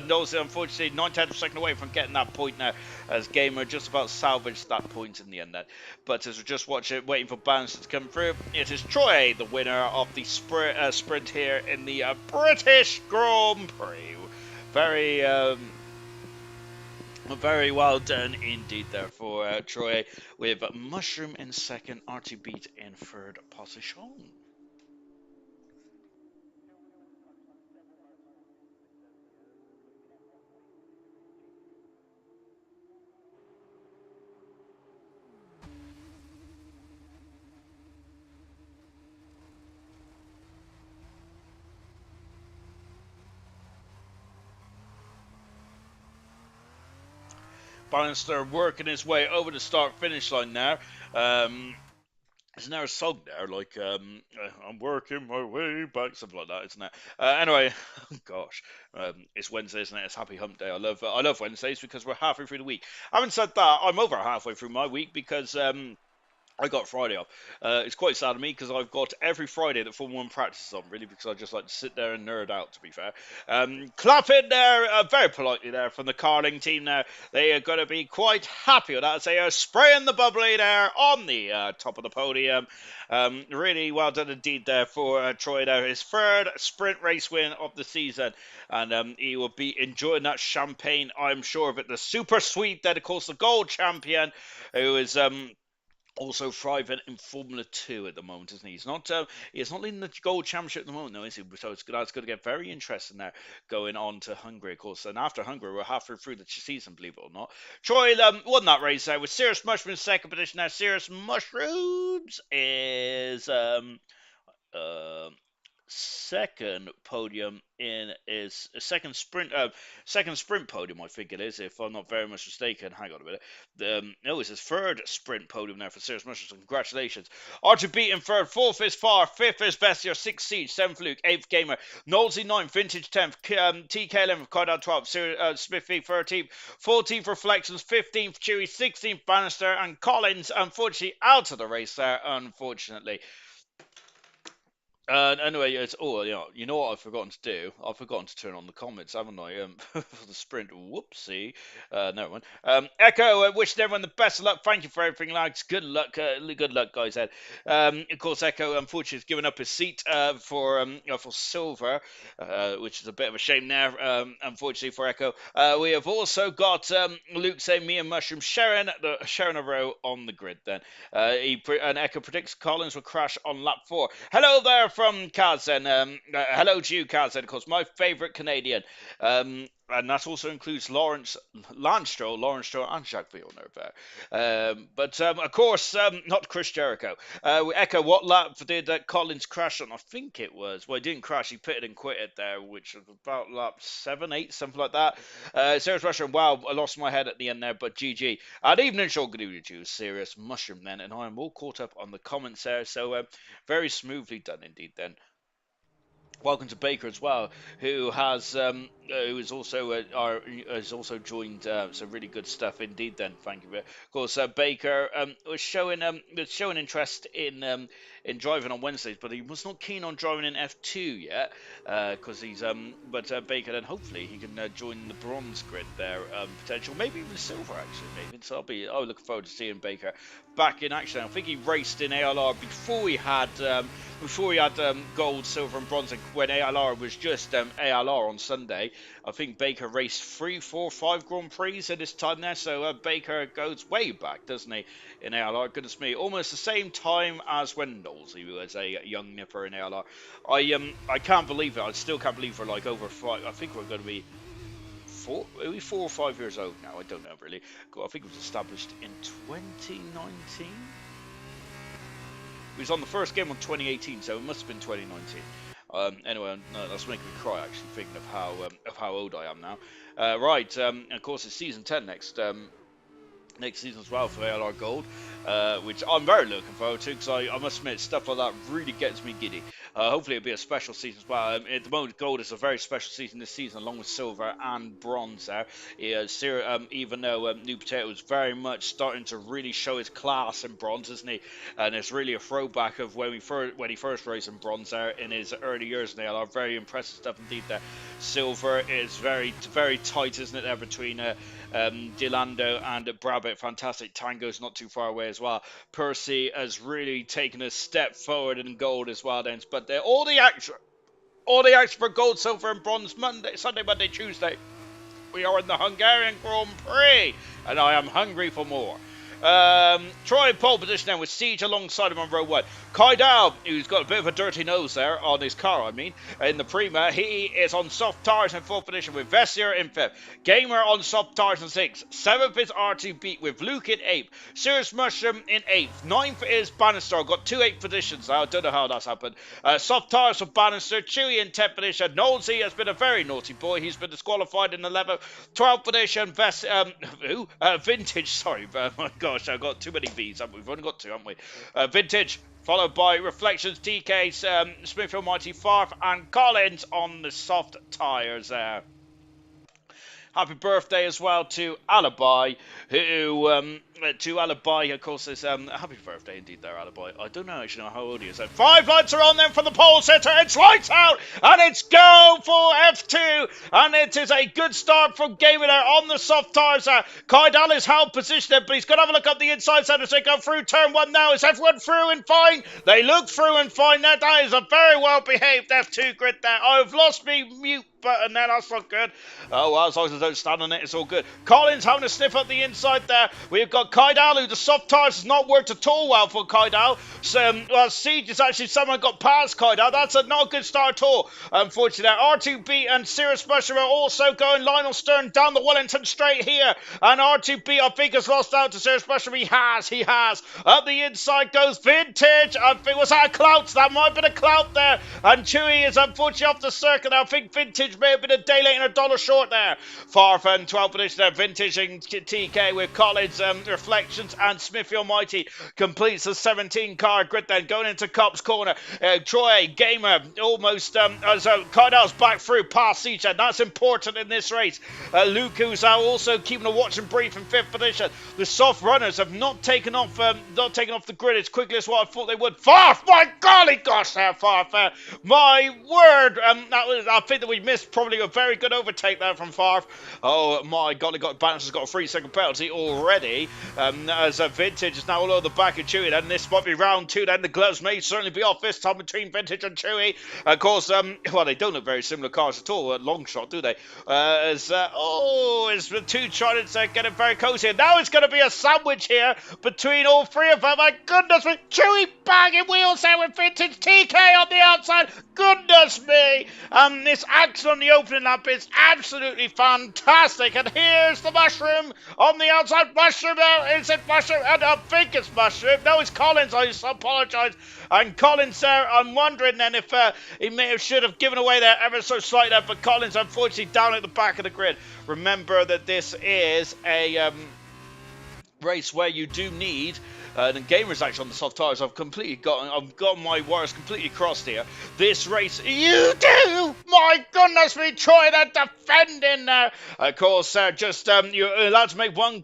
A: Nosey, unfortunately, 9/10 of a second away from getting that point now, as Gamer just about salvaged that point in the end there. But as we just watch it, waiting for balance to come through, it is Troy, the winner of the sprint here in the British Grand Prix. Very well done indeed there for Troy, with Mushroom in second, RT Beat in third position. Bannister working his way over the start-finish line now. Isn't there a song there like I'm working my way back, something like that, isn't it? Anyway, gosh, it's Wednesday, isn't it? It's Happy Hump Day. I love Wednesdays because we're halfway through the week. Having said that, I'm over halfway through my week because I got Friday off. It's quite sad to me because I've got every Friday that Formula 1 practices on, really, because I just like to sit there and nerd out, to be fair. Clap in there, very politely there from the Carling team now. They are going to be quite happy with that as they are spraying the bubbly there on the top of the podium. Really well done indeed there for Troy there. His third sprint race win of the season. And he will be enjoying that champagne, I'm sure of it. The super sweet, then, of course, the gold champion, who is also thriving in Formula 2 at the moment, isn't he? He's not leading the Gold Championship at the moment, though, is he? So that's going to get very interesting there going on to Hungary, of course. And after Hungary, we're halfway through the season, believe it or not. Troy won that race there with Cirrus Mushroom in second position. Now, Cirrus Mushrooms is second podium in his second sprint podium, I think it is, if I'm not very much mistaken. Hang on a minute. No, it's his third sprint podium now for Cirrus Mushrooms. So congratulations. R2 beat in third, fourth is Far, fifth is Bestier, sixth Siege, seventh Luke, eighth Gamer, Nolsey ninth, Vintage 10th, TK 11th, Cardad 12th, Smithy 13th, 14th Reflections, 15th Chewy, 16th Bannister, and Collins unfortunately out of the race there, unfortunately. Anyway, you know what I've forgotten to do? I've forgotten to turn on the comments, haven't I? For the sprint. Whoopsie. Never mind. Echo, wishing everyone the best of luck. Thank you for everything, lads. Good luck, guys. Ed. Of course, Echo, unfortunately, has given up his seat for Silver, which is a bit of a shame there. Unfortunately for Echo, we have also got Luke saying me and Mushroom sharing a row on the grid. Then and Echo predicts Collins will crash on lap 4. Hello there from Kazan. Hello to you, Kazan, of course, my favourite Canadian. And that also includes Lance Stroll, and Jacques Villeneuve there. But of course, not Chris Jericho. Echo, what lap did Collins crash on? I think it was. Well, he didn't crash. He pitted and quitted there, which was about lap 7, 8, something like that. Serious Mushroom. Wow, I lost my head at the end there, but GG. And evening, Sean. Good evening to you, Serious Mushroom then. And I am all caught up on the comments there. So very smoothly done indeed then. Welcome to Baker as well, who has also joined some really good stuff indeed. Then thank you. Of course, Baker was showing interest in driving on Wednesdays, but he was not keen on driving in F2 yet because he's but Baker then hopefully he can join the bronze grid there potential, maybe even silver actually maybe. So I'll look forward to seeing Baker back in action. I think he raced in ALR before he had gold, silver, and bronze when ALR was just ALR on Sunday. I think Baker raced 3, 4, 5 Grand Prix in his time there, so Baker goes way back, doesn't he, in ALR? Goodness me, almost the same time as when Knowles was a young nipper in ALR. I can't believe it. I still can't believe we're like over 5. I think we're going to be 4 or 5 years old now. I don't know really. I think it was established in 2019. It was on the first game on 2018, so it must have been 2019. Anyway, no, that's making me cry actually, thinking of how old I am now. Right, of course it's season 10 next season as well for ALR Gold. which I'm very looking forward to, because I must admit, stuff like that really gets me giddy. Hopefully it'll be a special season as well. At the moment, gold is a very special season this season, along with silver and bronze there. Yeah, even though New Potato is very much starting to really show his class in bronze, isn't he? And it's really a throwback of when he first raced in bronze there in his early years in the ALR. Very impressive stuff indeed there. Silver is very tight, isn't it, there between Delando and Brabbit. Fantastic. Tango's not too far away as well. Percy has really taken a step forward in gold as well then. But all the action for gold, silver and bronze Sunday, Monday, Tuesday. We are in the Hungarian Grand Prix, and I am hungry for more. Troy pole position then with Siege alongside him on row 1. Kaidal, who's got a bit of a dirty nose there on his car, in the Prima. He is on soft tires in 4th position with Vessier in 5th. Gamer on soft tires in 6th. 7th is R2B with Luke in 8th. Serious Mushroom in 8th. 9th is Bannister. Got 2 8th positions now. I don't know how that's happened. Soft tires for Bannister. Chewy in 10th position. Nosey has been a very naughty boy. He's been disqualified in 11th. 12th position, Vintage. Sorry, my gosh, I've got too many V's, haven't we? We've only got 2, haven't we? Vintage, followed by Reflections, DK, Smithfield Mighty, Farf, and Collins on the soft tyres there. Happy birthday as well to Alibi, of course, is happy birthday indeed there, Alibi. I don't actually know how old he is. 5 lights are on then from the pole centre. It's lights out, and it's go for F2, and it is a good start from Gamer there on the soft tyres. Kaidal is held positioned, but he's going to have a look up the inside centre as they go through turn 1 now. Is everyone through and fine? They look through and fine there. That is a very well behaved F2 grid there. I've lost me mute button there, that's not good. Oh well, as long as I don't stand on it, it's all good. Collins having a sniff up the inside there. We've got Kaidal, who the soft tyres has not worked at all well for Kaidal. So, Siege is actually someone got past Kaidal. That's a not good start at all, unfortunately. R2B and Sirius Mushroom are also going. Lionel Stern down the Wellington straight here. And R2B, I think, has lost out to Sirius Mushroom. He has. Up the inside goes Vintage. I think, was that a clout? That might have been a clout there. And Chewy is unfortunately off the circuit. I think Vintage may have been a day late and $1 short there. Farfan, 12th position there. Vintage and TK with Collins, Reflections, and Smithfield Mighty completes the 17 car grid then. Going into Cop's corner. Troy, Gamer, almost as Kaidal's back through past Siege. That's important in this race. Luke, who's also keeping a watch and brief in 5th position. The soft runners have not taken off the grid as quickly as what I thought they would. Farf, my golly gosh there, Farf. My word, I think that we missed probably a very good overtake there from Farf. Oh my god, Balance has got a 3-second penalty already. As Vintage is now all over the back of Chewy, and this might be round 2. Then the gloves may certainly be off this time between Vintage and Chewy. Of course, well, they don't look very similar cars at all. Long shot, do they? It's the two trying to get it very cozy. Now it's going to be a sandwich here between all 3 of them. My goodness me, Chewy banging wheels there with Vintage. TK on the outside. Goodness me, this action on the opening lap is absolutely fantastic. And here's the Mushroom on the outside. Mushroom there. Is it Mushroom? I think it's Mushroom. No, it's Collins. I apologise. And Collins there, I'm wondering then if he should have given away there ever so slightly there, but Collins unfortunately down at the back of the grid. Remember that this is a race where you do need the Gamer's actually on the soft tyres. I've got my wires completely crossed here. This race, you do! My goodness me, Troy, they're defending there. Of course, you're allowed to make one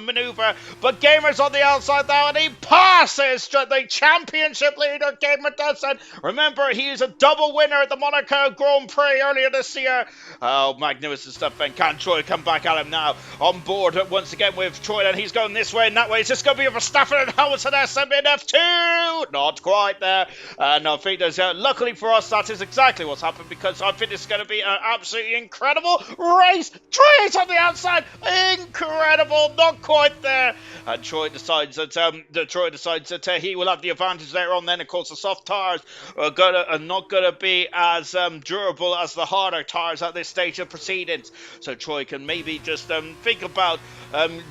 A: manoeuvre, but Gamer's on the outside now, and he passes the championship leader. Gamer does, and remember, he is a double winner at the Monaco Grand Prix earlier this year. Oh, magnificent stuff, Ben. Can Troy come back at him now? On board once again with Troy, and he's going this way and that way. Is this going to be a Verstappen and Hamilton SM in F2? Not quite there. And I think there's, luckily for us, that is exactly what's happened, because I think it's going to be an absolutely incredible race. Troy is on the outside. Incredible. Not quite there. And Troy decides that he will have the advantage later on. Then, of course, the soft tyres are not going to be as durable as the harder tyres at this stage of proceedings. So Troy can maybe just think about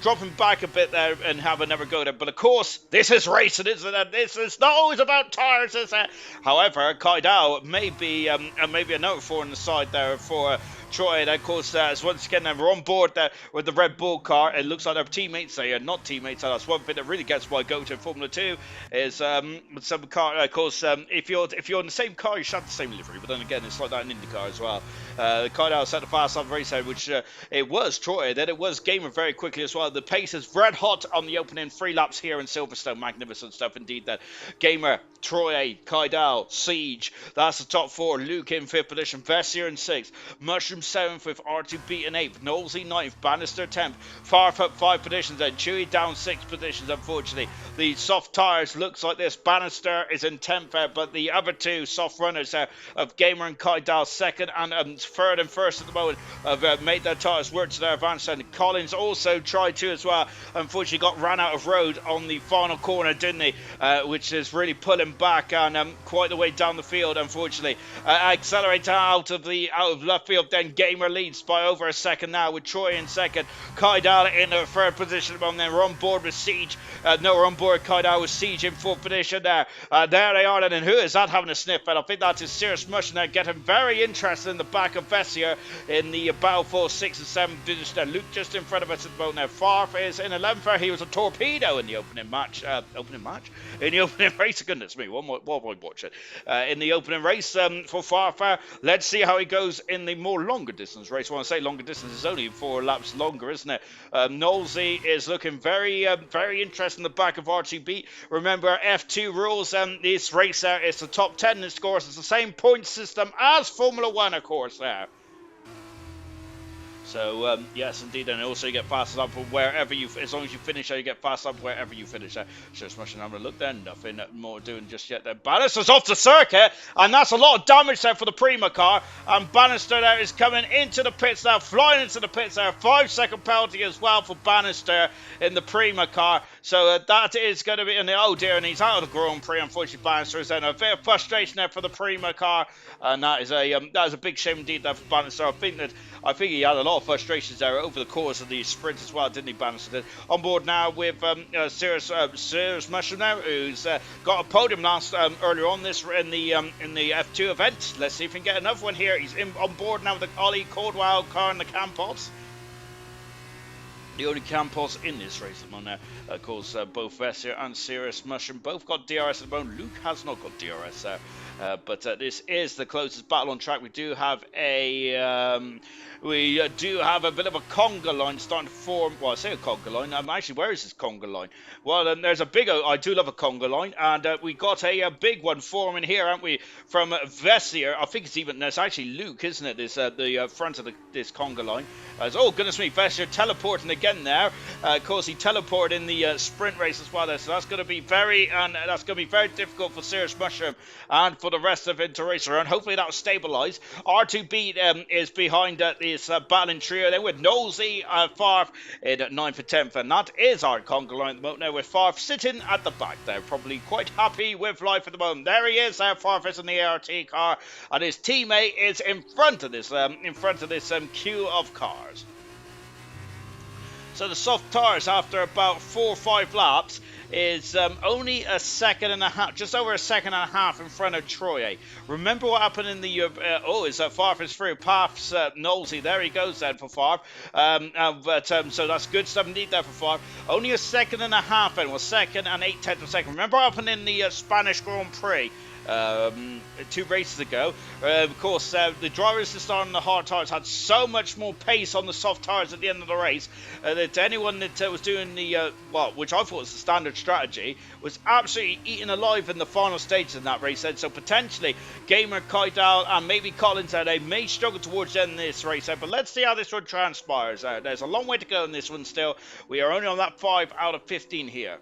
A: dropping back a bit there and have another go there. But of course, this is racing, isn't it? This is not always about tyres, is it? However, Kaidal may be a note 4 on the side there for Troy, of course, is once again we're on board there with the Red Bull car. It looks like they're teammates. They are not teammates. And that's one thing that really gets my go to in Formula 2 is some car. Of course, if you're in the same car, you should have the same livery. But then again, it's like that in IndyCar as well. Kyle set the fast lap race, which it was Troy. Then it was Gamer very quickly as well. The pace is red hot on the opening 3 laps here in Silverstone. Magnificent stuff indeed. That Gamer, Troy, Kydal, Siege. That's the top 4. Luke in 5th position. Vessier in 6th. Mushroom 7th with R2B in 8th. Knowlesy 9th. Bannister 10th. Farf up 5 positions. And Chewy down 6 positions, unfortunately. The soft tyres looks like this. Bannister is in 10th there, but the other 2 soft runners of Gamer and Kydal 2nd and 3rd and 1st at the moment have made their tyres work to their advantage. And Collins also tried to as well. Unfortunately got ran out of road on the final corner, didn't he? Which is really pulling back and quite the way down the field, unfortunately. Accelerator out of left field, then Gamer leads by over a second now with Troy in 2nd. Kydal in the 3rd position, and then we're on board with Siege. We're on board Kydal with Siege in 4th position there. There they are then, and who is that having a sniff? And I think that is Serious Mushroom there, getting very interested in the back of Vessier in the battle for 6th and 7th position. Luke just in front of us at the moment now. Farf is in 11th there. He was a torpedo in the opening match. In the opening race, goodness me, what am I watching? In the opening race for Farfar. Let's see how he goes in the more longer distance race. When I say longer distance, it's only 4 laps longer, isn't it? Knowlesy is looking very interesting in the back of RTB. Remember, F2 rules, this race is the top 10 in scores. It's the same point system as Formula 1, of course, there. So, yes, indeed, and also you get fast up wherever you, as long as you finish there, you get fast up wherever you finish there. Just mushing having a look there, nothing more doing just yet there. Bannister's off the circuit, and that's a lot of damage there for the Prima car, and Bannister there is coming into the pits now, flying into the pits there, 5-second penalty as well for Bannister in the Prima car. So that is going to be, and oh dear, and he's out of the Grand Prix, unfortunately. Bannister is then a bit of frustration there for the Prima car, and that is a big shame indeed there for Bannister. I think he had a lot of frustrations there over the course of the sprint as well, didn't he, Bannister? On board now with Serious Mushroom now, who's got a podium earlier on this in the F2 event. Let's see if we can get another one here. He's on board now with the Ollie Caldwell car and the Campos. The only Campos in this race at the moment now. Of course, both Vessier and Serious Mushroom both got DRS at the moment. Luke has not got DRS there. But this is the closest battle on track. We do have a bit of a conga line starting to form. Well, I say a conga line. Actually, where is this conga line? Well, there's a big. I do love a conga line, and we got a big one forming here, haven't we? From Vessier. I think it's actually Luke, isn't it? This the front of this conga line. Oh goodness me, Vessier teleporting again there. Of course, he teleported in the sprint race as well there, so that's going to be very difficult for Serious Mushroom and for the rest of Interracer, and hopefully that will stabilise. R2B is behind this battling trio then with Nosey Farf in 9th and 10th, and that is our conga line at the moment now, with Farf sitting at the back there, probably quite happy with life at the moment. There he is, Farf is in the ART car, and his teammate is in front of this queue of cars. So the soft tyres, after about 4 or 5 laps, is only a second and a half, just over a second and a half in front of Troy. Remember what happened in the is that Farf is through Path's Knowlesy. There he goes then for Farf. So that's good stuff indeed there for Farf. Only a second and a half then, well, second and 8/10 of a second. Remember what happened in the Spanish Grand Prix 2 races ago. Of course, the drivers that started on the hard tyres had so much more pace on the soft tyres at the end of the race that anyone that was doing the, which I thought was the standard strategy, was absolutely eaten alive in the final stages of that race. So potentially, Gamer, Kydal, and maybe Collins, they may struggle towards the end of this race. But let's see how this one transpires. There's a long way to go in this one still. We are only on that 5 out of 15 here.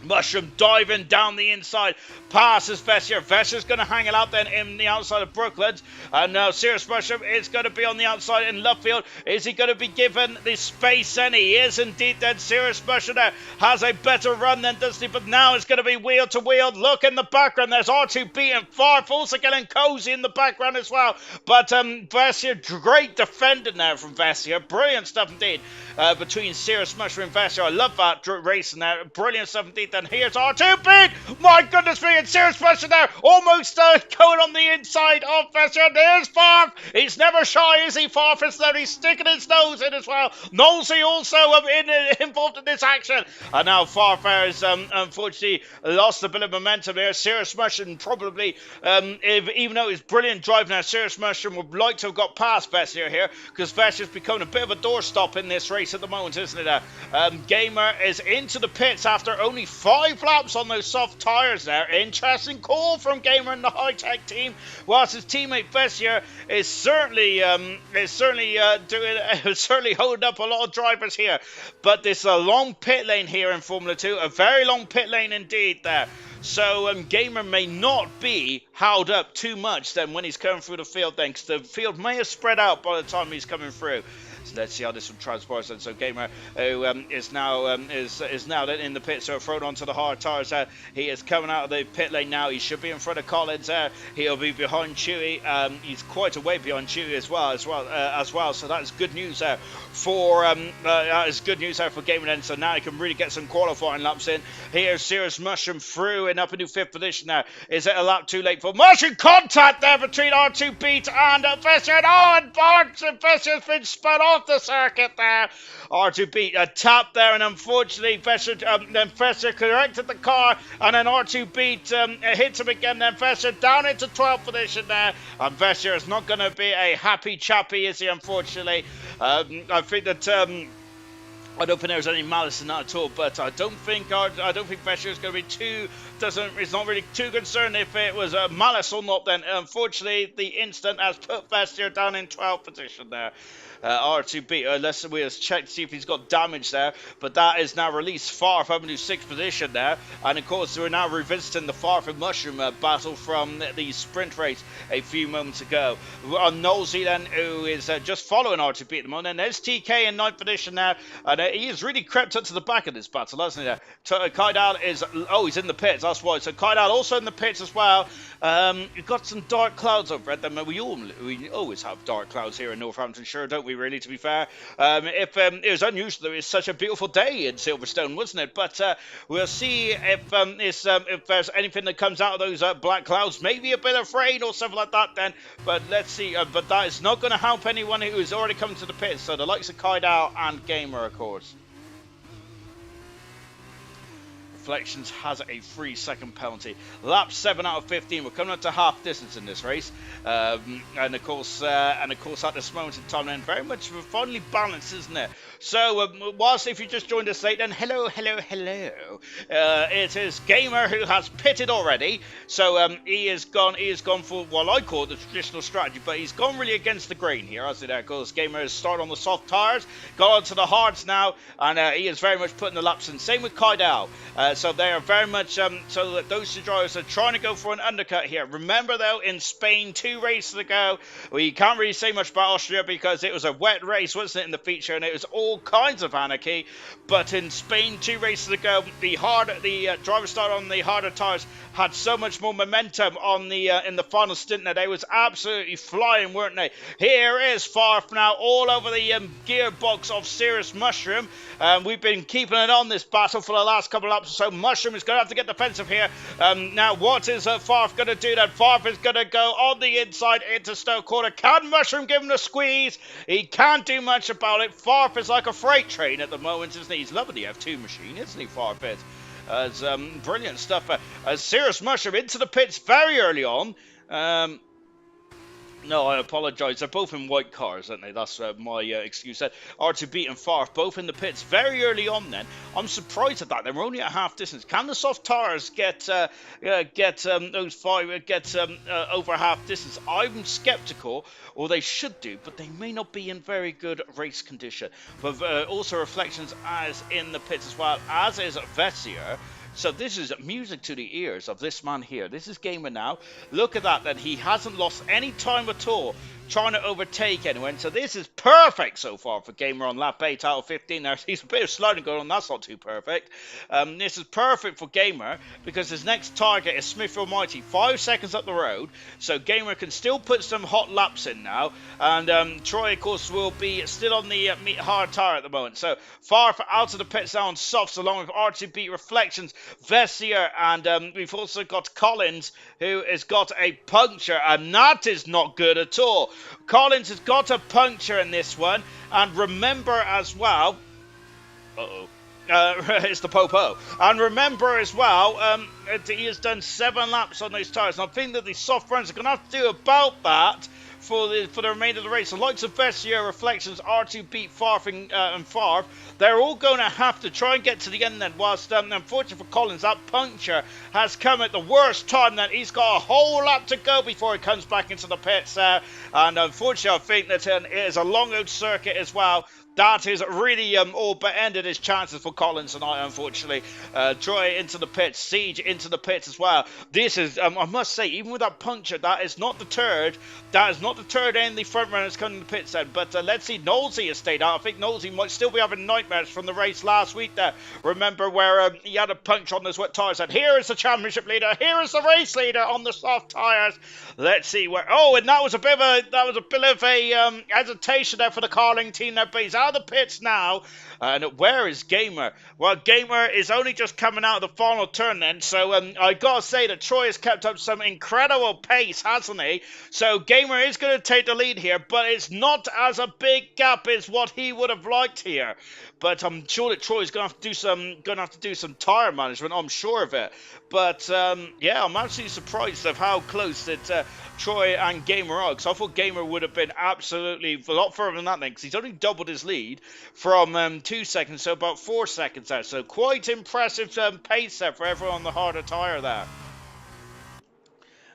A: Mushroom diving down the inside, passes Vessier. Vessier's going to hang it out then in the outside of Brooklands. And now Serious Mushroom is going to be on the outside in left field. Is he going to be given the space? And he is indeed then. Serious Mushroom there has a better run than does he, but now it's going to be wheel to wheel. Look in the background, there's R2B and Farf also getting cozy in the background as well. But Vessier, great defending there from Vessier. Brilliant stuff indeed between Serious Mushroom and Vessier. I love that racing there. Brilliant stuff indeed. then here's R2 beat. My goodness me, and serious pressure there. Almost going on the inside of Vessier. There's Farf. He's never shy, is he? Farf is there. He's sticking his nose in as well. Nosey also involved in this action. And now Farf has unfortunately lost a bit of momentum there. Serious Mushroom probably, even though he's brilliant driving now, Serious Mushroom would like to have got past Vessier here, because Vessier's becoming a bit of a doorstop in this race at the moment, isn't it? Gamer is into the pits after only 5 laps on those soft tyres there. Interesting call from Gamer and the high-tech team, whilst his teammate Vessier is certainly holding up a lot of drivers here. But there's a long pit lane here in Formula 2, a very long pit lane indeed there. So Gamer may not be held up too much then when he's coming through the field then, because the field may have spread out by the time he's coming through. So let's see how this one transpires then. So Gamer, who is now in the pit, so thrown onto the hard tyres. He is coming out of the pit lane now. He should be in front of Collins. He'll be behind Chewy. He's quite a way behind Chewy as well. So that's good news there for Gamer then. So now he can really get some qualifying laps in. Here's Serious Mushroom through and up into 5th position now. Is it a lap too late for Mushroom? Contact there between R2 Beat and Vessier. And Vessier's been spun off the circuit there. R2 Beat a tap there, and unfortunately Vessier corrected the car, and then R2 Beat hits him again. Then Vessier down into 12th position there, and Vessier is not going to be a happy chappy, is he? Unfortunately, I think that. I don't think there's any malice in that at all, but I don't think Vessier is going to be it's not really too concerned if it was malice or not then. Unfortunately, the incident has put Vessier down in 12th position there. R2B, let's check to see if he's got damage there, but that is now released Farf up into 6th position there, and of course we're now revisiting the Farf and Mushroom battle from the sprint race a few moments ago. On Nosey then, who is just following R2B at the moment, and there's TK in 9th position now, and he has really crept up to the back of this battle, hasn't he? Kaidal is, he's in the pits, that's why. So Kaidal also in the pits as well. You've got some dark clouds over it. We always have dark clouds here in Northamptonshire, don't we, really, to be fair? It was unusual that it was such a beautiful day in Silverstone, wasn't it? But we'll see if there's anything that comes out of those black clouds, maybe a bit of rain or something like that then. But let's see. But that is not going to help anyone who's already come to the pits. So the likes of Kaidal and Gamer, of course. Reflections has a 3-second penalty. Lap 7 out of 15. We're coming up to half distance in this race, and of course at this moment in time, then very much finely balanced, isn't it? So whilst if you just joined us late, then hello. It is Gamer who has pitted already. So he has gone for what I call the traditional strategy, but he's gone really against the grain here, hasn't he? Of course, Gamer has started on the soft tyres, got onto the hards now, and he is very much putting the laps in. Same with Kaidal. So they are very much, so that those two drivers are trying to go for an undercut here. Remember though, in Spain 2 races ago, we can't really say much about Austria because it was a wet race, wasn't it, in the feature, and it was all kinds of anarchy. But in Spain 2 races ago, the drivers started on the harder tyres had so much more momentum on the in the final stint that they was absolutely flying, weren't they? Here is Farf now all over the gearbox of Serious Mushroom. We've been keeping it on this battle for the last couple of laps, so Mushroom is going to have to get defensive here. Now what is Farf going to do then? Farf is going to go on the inside into Stoke Corner. Can Mushroom give him a squeeze? He can't do much about it. Farf is like a freight train at the moment, isn't he? He's loving the F2 machine, isn't he, Farf is? Brilliant stuff. Serious Mushroom into the pits very early on. No, I apologise. They're both in white cars, aren't they? That's my excuse. R2B and Farf both in the pits very early on. Then I'm surprised at that. They were only at half distance. Can the soft tyres get over half distance? I'm sceptical, or they should do, but they may not be in very good race condition. But also Reflections as in the pits as well, as is Vessier. So this is music to the ears of this man here. This is Gamer now. Look at that, he hasn't lost any time at all trying to overtake anyone. So this is perfect so far for Gamer on lap 8 out of 15. There, he's a bit of sliding going on. That's not too perfect. This is perfect for Gamer because his next target is Smith Almighty, 5 seconds up the road. So Gamer can still put some hot laps in now. And Troy, of course, will be still on the hard tire at the moment. So Farf out of the pits now on softs along with R2B Reflections. Vessier, and we've also got Collins, who has got a puncture, and that is not good at all. Collins has got a puncture in this one, and remember as well, it's the Popo. And remember as well, he has done 7 laps on those tyres. And I think that the soft runs are going to have to do about that for the remainder of the race. The likes of Vessier, Reflections, R2 beat Favre and Favre. They're all going to have to try and get to the end then. Whilst, unfortunately for Collins, that puncture has come at the worst time. That he's got a whole lap to go before he comes back into the pits. And unfortunately, I think that it is a long out circuit as well. That is really all but ended his chances for Collins tonight, unfortunately. Troy into the pits, Siege into the pits as well. This is, I must say, even with that puncture, that is not deterred. That is not deterred any of the front runners coming to the pits then. But let's see, Knowlesy has stayed out. I think Knowlesy might still be having nightmares from the race last week there. Remember where he had a puncture on those wet tyres. And here is the championship leader. Here is the race leader on the soft tyres. Let's see where. Oh, and that was a bit of a hesitation there for the Carling team there, but he's out of the pits now. And where is Gamer? Well, Gamer is only just coming out of the final turn then, so I gotta say that Troy has kept up some incredible pace, hasn't he? So Gamer is going to take the lead here, but it's not as a big gap as what he would have liked here. But I'm sure that Troy's going to have to do some tire management. I'm sure of it. But yeah, I'm absolutely surprised of how close that Troy and Gamer are. Because I thought Gamer would have been absolutely a lot further than that then. Because he's only doubled his lead from 2 seconds, so about 4 seconds there. So quite impressive pace there for everyone on the harder tire there.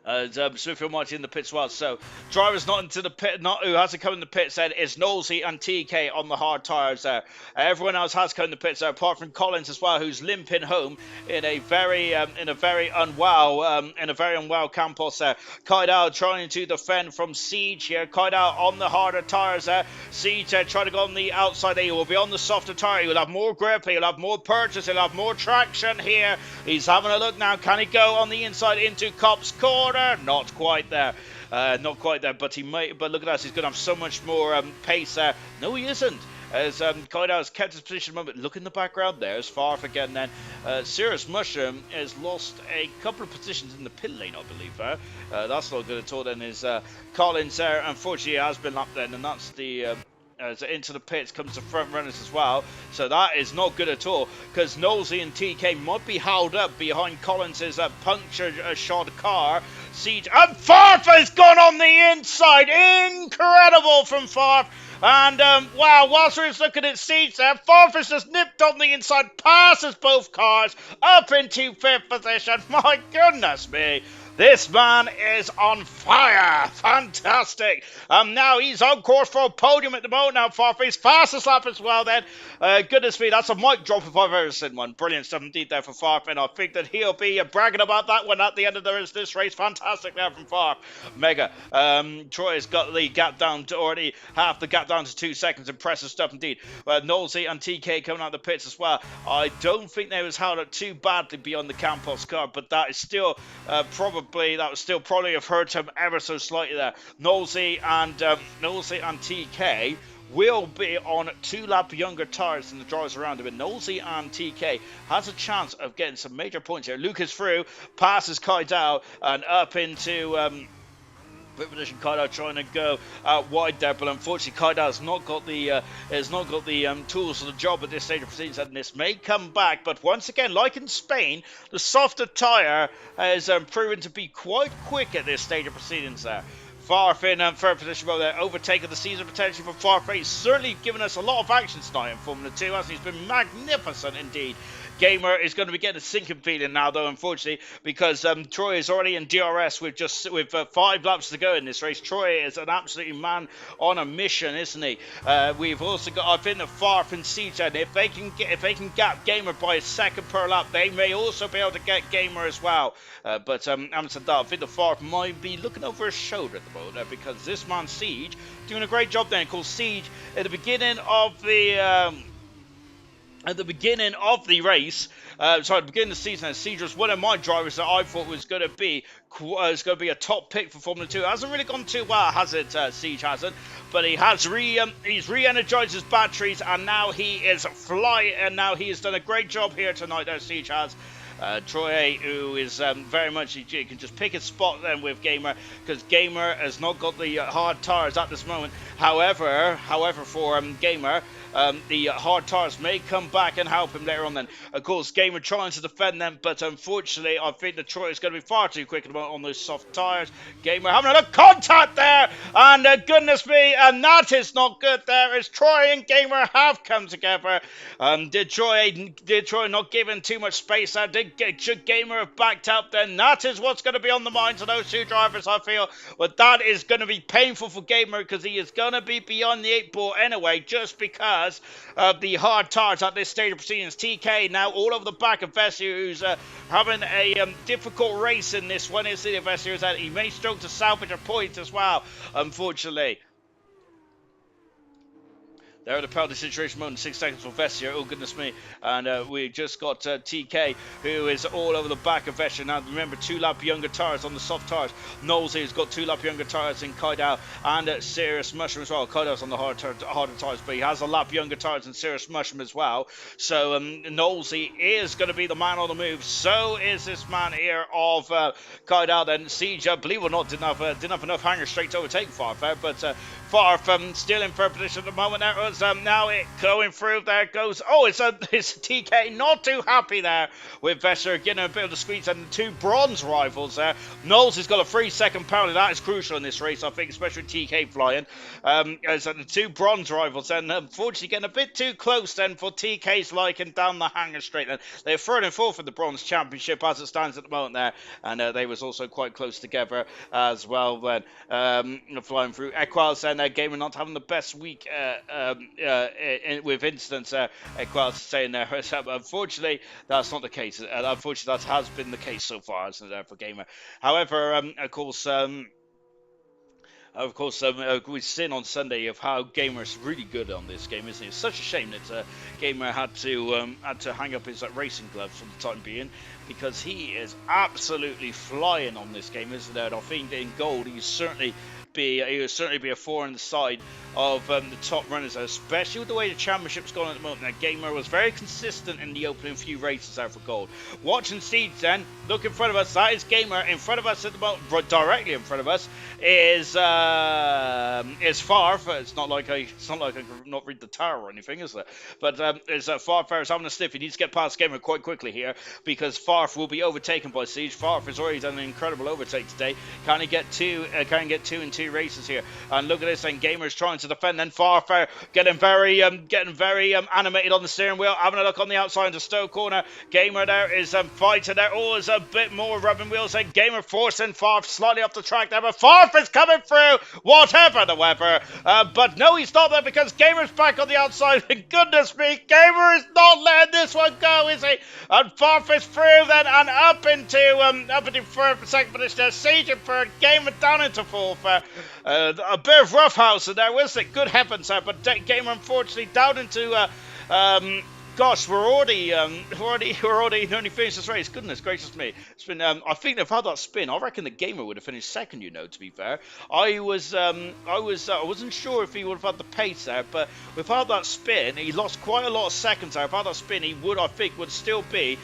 A: Smithfield Mighty in the pits as well. So drivers not into the pit, who hasn't come in the pits then is Knowlesy and TK on the hard tyres there. Everyone else has come in the pits there, apart from Collins as well, who's limping home in a very unwell Campos there. Kaidal trying to defend from Siege here. Kaidal on the harder tyres there. Siege trying to go on the outside there. He will be on the softer tyre. He will have more grip. He'll have more purchase. He'll have more traction here. He's having a look now. Can he go on the inside into Cop's corner? Not quite there. But he might. But look at that. He's going to have so much more pace there. No, he isn't. As Kaidal has kept his position a moment. Look in the background there. As far off again then. Cirrus Mushroom has lost a couple of positions in the pit lane, I believe. That's not good at all then. Is Collins there. Unfortunately, has been up then. And that's the... So into the pits comes the front runners as well. So that is not good at all. Because Knowlesy and TK might be held up behind Collins's punctured shod car. Siege. And Favre has gone on the inside. Incredible from Favre. And, wow, whilst we're looking at Siege there, Favre has just nipped on the inside, passes both cars, up into 5th position. My goodness me. This man is on fire. Fantastic. Now he's on course for a podium at the moment now. Favre's fastest lap as well then. Goodness me, that's a mic drop if I've ever seen one. Brilliant stuff indeed there for Favre. And I think that he'll be bragging about that one at the end of this race. Fantastic there from Favre. Mega. Troy has got the gap down to already half the gap down to 2 seconds. Impressive stuff indeed. Knowlesy and TK coming out of the pits as well. I don't think they was held up too badly beyond the Campos car, but that is still probably have hurt him ever so slightly there. Knowlesy and TK will be on 2 lap younger tyres than the drivers around him. And Knowlesy and TK has a chance of getting some major points here. Lucas through, passes Kaidal and up into pit position. Kaidal trying to go wide there, but unfortunately Kaidal has not got the tools for the job at this stage of proceedings, and this may come back. But once again, like in Spain, the softer tyre has proven to be quite quick at this stage of proceedings there. Favre in third position, well, they're overtaking the season potentially for Favre. He's certainly given us a lot of action tonight in Formula 2, hasn't he? He's been magnificent indeed. Gamer is going to be getting a sinking feeling now, though, unfortunately, because Troy is already in DRS with 5 laps to go in this race. Troy is an absolutely man on a mission, isn't he? We've also got, I think, the Favre and Siege, and if they can gap Gamer by a second per lap, they may also be able to get Gamer as well. But having said that, I think the Favre might be looking over his shoulder at the moment, because this man Siege doing a great job there. Of course, Siege at the beginning of the race, at the beginning of the season, Siege was one of my drivers that I thought was going to be a top pick for Formula 2. It hasn't really gone too well, has it? Siege hasn't, but he has he's re-energized his batteries, and now he is flying. And now he has done a great job here tonight. There, Siege has. Troy, who is very much, he can just pick his spot then with Gamer, because Gamer has not got the hard tires at this moment. However, for Gamer, the hard tires may come back and help him later on then. Of course, Gamer trying to defend them, but unfortunately, I think the Troy is going to be far too quick on those soft tires. Gamer having a contact there, and goodness me, and that is not good there, as Troy and Gamer have come together. Did Troy not give him too much space there? Should Gamer have backed up then? That is what's going to be on the minds of those two drivers, I feel. But that is going to be painful for Gamer, because he is going to be beyond the 8-ball anyway, just because of the hard tires at this stage of proceedings. TK now all over the back of Vessi, who's having a difficult race in this one. Is Vessi, that he may struggle to salvage a point as well, unfortunately. There are the penalty situation moment, 6 seconds for Vessia. Oh, goodness me. And we just got TK, who is all over the back of Vessia. Now, remember, 2-lap younger tires on the soft tires. Knowles has got 2-lap younger tires in Kaidao and Serious Mushroom as well. Kaidau's on the harder tires, but he has a lap younger tires than Serious Mushroom as well. So, Knowles is going to be the man on the move. So is this man here of Kaidao. Then Siege, believe it or not, didn't have enough hanger straight to overtake Farf there, but Farf still in third position at the moment. There was now it going through. There goes. Oh, it's TK not too happy there with Vesser getting a bit of the squeeze, and the two bronze rivals there. Knowles has got a 3-second penalty. That is crucial in this race, I think, especially TK flying. As the two bronze rivals, and unfortunately getting a bit too close then for TK's liking down the hanger straight. Then they're third and fourth in the bronze championship as it stands at the moment there, and they was also quite close together as well when flying through. Equals and Gamer not having the best week with instance. Equals saying there. Unfortunately, that's not the case. Unfortunately, that has been the case so far, isn't it, for Gamer? However, of course, we've seen on Sunday of how Gamer is really good on this game, isn't it? It's such a shame that Gamer had to hang up his racing gloves for the time being, because he is absolutely flying on this game, isn't it? I think in gold, he will certainly be a 4 on the side of the top runners, especially with the way the championship's gone at the moment. Now, Gamer was very consistent in the opening few races out for gold. Watching Siege then, look in front of us, that is Gamer. In front of us at the moment, directly in front of us, is Farf. It's not like I can not read the tower or anything, is it? But it's Farf is having a sniff. He needs to get past Gamer quite quickly here, because Farf will be overtaken by Siege. Farf has already done an incredible overtake today. Can he get two in 2 races here? And look at this, and Gamer's trying to defend, then Farf getting very animated on the steering wheel, having a look on the outside into Stowe corner. Gamer there is fighting there. Oh, there's a bit more rubbing wheels, and Gamer forcing Farf slightly off the track there, but Farf is coming through, whatever the weather. But no, he's not there, because Gamer's back on the outside. And goodness me, Gamer is not letting this one go, is he? And Farf is through then, and up into third, second position. Siege in third, Gamer down into fourth. A bit of roughhouse in there, wasn't it? Good heavens, but Gamer unfortunately down into gosh, we're already nearly finished this race. Goodness gracious me! It's been. I think they've had that spin. I reckon the Gamer would have finished second. You know, to be fair, I wasn't sure if he would have had the pace there, but without that spin, he lost quite a lot of seconds there. Without that spin, he would, I think, would still be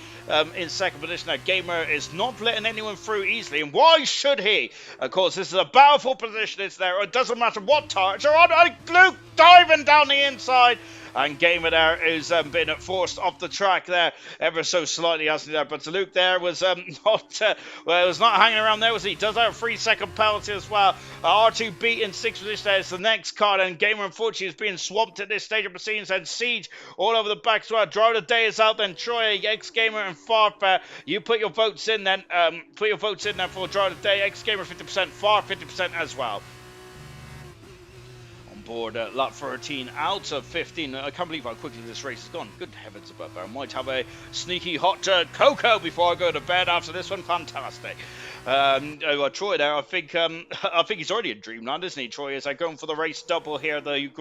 A: in second position. Now, Gamer is not letting anyone through easily, and why should he? Of course, this is a powerful position. It's there. It doesn't matter what tires are on. Luke diving down the inside. And Gamer there is been forced off the track there ever so slightly, hasn't he there? But Luke there was was not hanging around there, was he? Does have a 3-second penalty as well. R2 beat in 6th position there. It's the next car, and Gamer unfortunately is being swamped at this stage of proceedings. And Siege all over the back as well. Driver of the day is out then. Troy, X-Gamer and Farf. You put your votes in then. Put your votes in there for Driver of the day. X-Gamer 50%, Farf 50% as well. Board lap 13 out of 15. I can't believe how quickly this race has gone. Good heavens above there. I might have a sneaky hot cocoa before I go to bed after this one. Fantastic. Troy there, I think he's already in Dreamland, isn't he? Troy is going for the race double here, the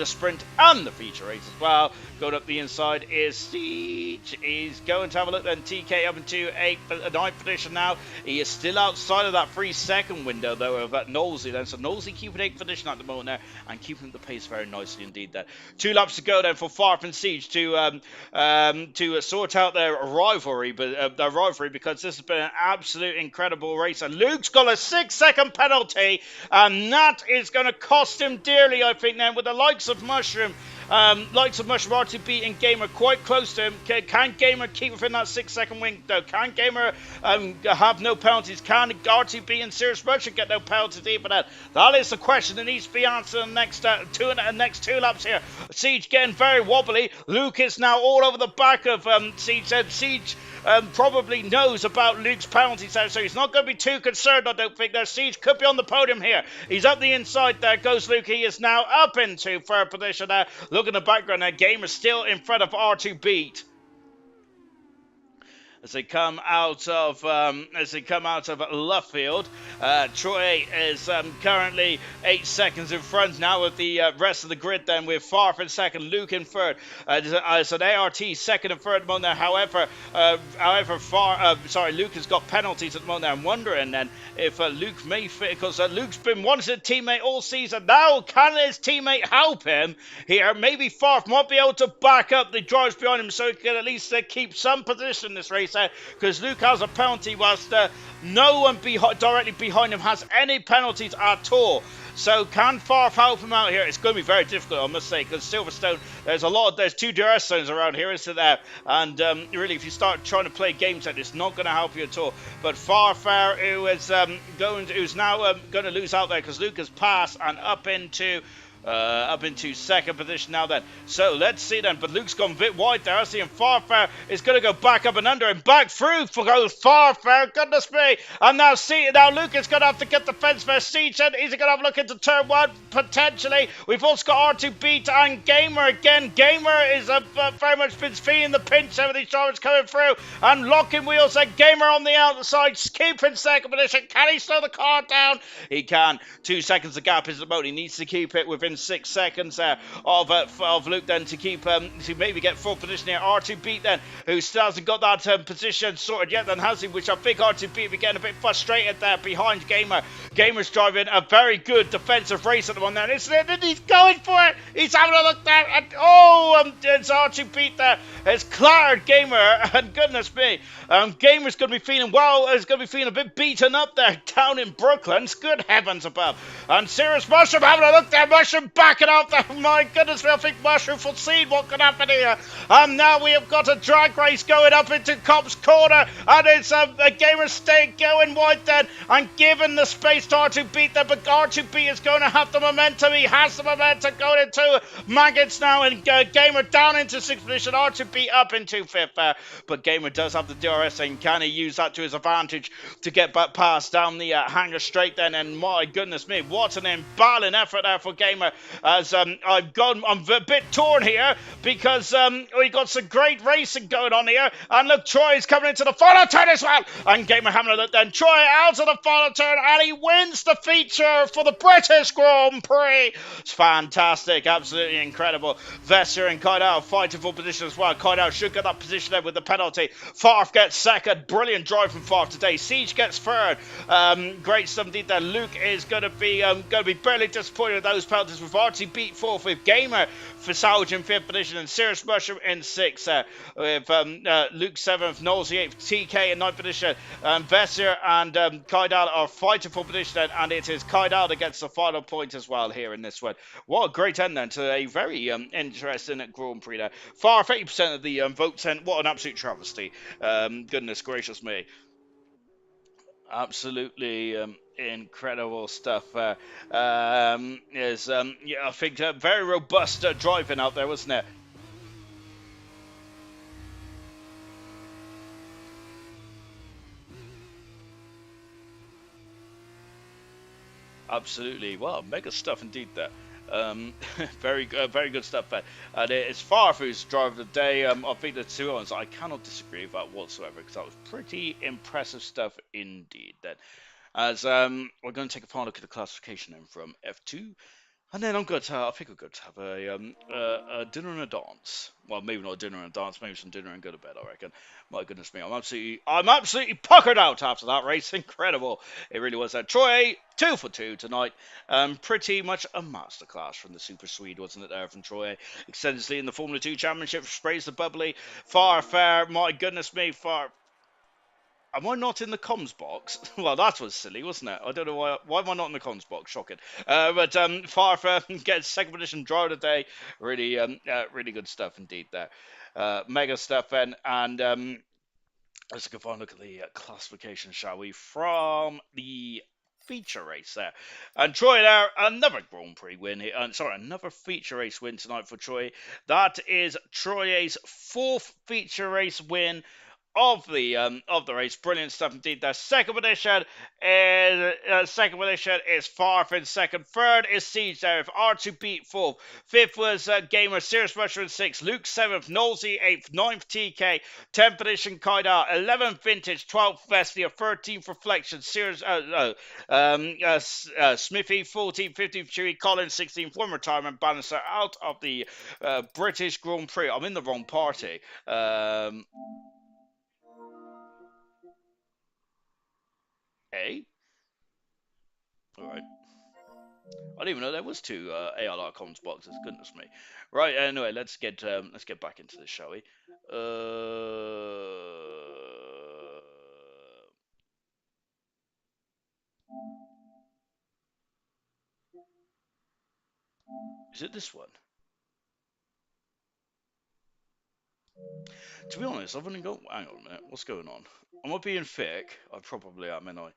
A: sprint and the feature race as well. Going up the inside is Siege. He's going to have a look then. TK up into 9th position now. He is still outside of that 3-second window though of Knowlesy then. So Knowlesy keeping 8th position at the moment there, and keeping the pace very nicely indeed. There, 2 laps to go then for Farf and Siege to sort out their rivalry, because this has been an absolute incredible race. And Luke's got a 6-second penalty, and that is going to cost him dearly, I think. Then with the likes of Mushroom RTB and Gamer quite close to him. Can Gamer keep within that 6-second window? Can Gamer have no penalties? Can RTB and Serious Mushroom get no penalties even then? That is the question that needs to be answered in the next two laps here. Siege getting very wobbly. Luke is now all over the back of Siege. Siege probably knows about Luke's penalties there, so he's not going to be too concerned, I don't think. Siege could be on the podium here. He's up the inside there. Goes Luke. He is now up into third position there. Look in the background there. Gamer still in front of R2 Beat. As they come out of left field, Troy is currently 8 seconds in front now of the rest of the grid. Then with Farf in second, Luke in third. It's an ART second and third at the moment there. Luke has got penalties at the moment there. I'm wondering then if Luke may fit, because Luke's been wanting a teammate all season. Now can his teammate help him here? Maybe Farf might be able to back up the drivers behind him, so he can at least keep some position in this race. Because Luke has a penalty, whilst no one directly behind him has any penalties at all. So can Farf help him out here? It's going to be very difficult, I must say, because Silverstone, there's 2 DRS zones around here, isn't there? And really, if you start trying to play games like this, it's not going to help you at all. But Farf, who's now going to lose out there, because Luke has passed and up into second position now then. So let's see then. But Luke's gone a bit wide there. I see him. Farfair is going to go back up and under and back through for Farfair. Goodness me. And now Luke is going to have to get the fence there. Siege, is he going to have a look into turn 1? Potentially. We've also got R2 Beat and Gamer again. Gamer is very much been feeling the pinch there with these drivers coming through and locking wheels. And Gamer on the outside, keeping second position. Can he slow the car down? He can. 2 seconds of gap is the mode. He needs to keep it within 6 seconds of Luke then to keep to maybe get full position here. R2 Beat then, who still hasn't got that position sorted yet then, has he? Which I think R2 Beat will be getting a bit frustrated there behind Gamer. Gamer's driving a very good defensive race at the moment there, isn't it? And he's going for it. He's having a look there, and it's R2 Beat there. It's clattered Gamer, and goodness me, Gamer's going to be feeling a bit beaten up there down in Brooklyn. Good heavens above. And Serious Mushroom having a look there. Mushroom backing up there. My goodness me, I think Mushroom foreseen what could happen here. And now we have got a drag race going up into Cops Corner, and it's a Gamer staying going wide then and giving the space to R2 Beat there, but R2 Beat is going to have the momentum. He has the momentum going into Maggots now, and Gamer down into 6th position. R2 Beat up into 5th but Gamer does have the DRS, and can he use that to his advantage to get back past down the Hangar Straight then? And my goodness me, what an embalming effort there for Gamer, as I'm a bit torn here, because we got some great racing going on here. And look, Troy's coming into the final turn as well, and Gamer having a look then. Troy out of the final turn, and he wins the feature for the British Grand Prix. It's fantastic, absolutely incredible. Vesser and Kaidal fighting for position as well. Kaidal should get that position there with the penalty. Farf gets second. Brilliant drive from Farf today. Siege gets third. Great stuff indeed there. Luke is going to be barely disappointed with those penalties, with RT Beat 4th, with Gamer for Salvage in 5th position, and Serious Mushroom in 6th, with Luke 7th, Knowles 8th, TK in 9th position, Vesser and Kaidal are fighting for position, and it is Kaidal that gets the final point as well here in this one. What a great end then to a very interesting Grand Prix there. Far 80% of the votes, and what an absolute travesty. Goodness gracious me. Absolutely incredible stuff. Yeah, I think very robust driving out there, wasn't it? Absolutely. Well, mega stuff indeed there. Very good stuff there. And it's Farf who's driver of the day. I think the two ones, I cannot disagree with that whatsoever, because that was pretty impressive stuff indeed then. As we're going to take a final look at the classification then from F2 And then I think I'm going to have a dinner and a dance. Well, maybe not a dinner and a dance, maybe some dinner and go to bed, I reckon. My goodness me, I'm absolutely puckered out after that race. Incredible. It really was. Troy, 2 for 2 tonight. Pretty much a masterclass from the Super Swede, wasn't it there from Troy? Extensively in the Formula 2 Championship, sprays the bubbly. Far fair, my goodness me, far. Am I not in the comms box? Well, that was silly, wasn't it? I don't know why. Why am I not in the comms box? Shocking. But Farfa gets second position, draw of the day. Really, really good stuff indeed there. Mega stuff then, and let's go for a look at the classification, shall we? From the feature race there. And Troy there, another Grand Prix win. Sorry, another feature race win tonight for Troy. That is Troy's fourth feature race win of the race. Brilliant stuff indeed. The second position is Farfin. Second, third is Siege there. R2 beat fourth. Fifth was Gamer Serious Rusher in sixth. Luke seventh. Nolsey eighth. Ninth TK. 10th position Kaida. 11th Vintage. 12th Vestia. 13th Reflection. Smithy. 14th. 15th Chewy. Collins. 16th One Retirement. Bannister out of the British Grand Prix. I'm in the wrong party. All right. I didn't even know there was two ALR comms boxes. Goodness me. Right. Anyway, let's get back into this, shall we? Is it this one? To be honest, I've only got. Hang on a minute. What's going on? Am I being fake? I probably am, am I?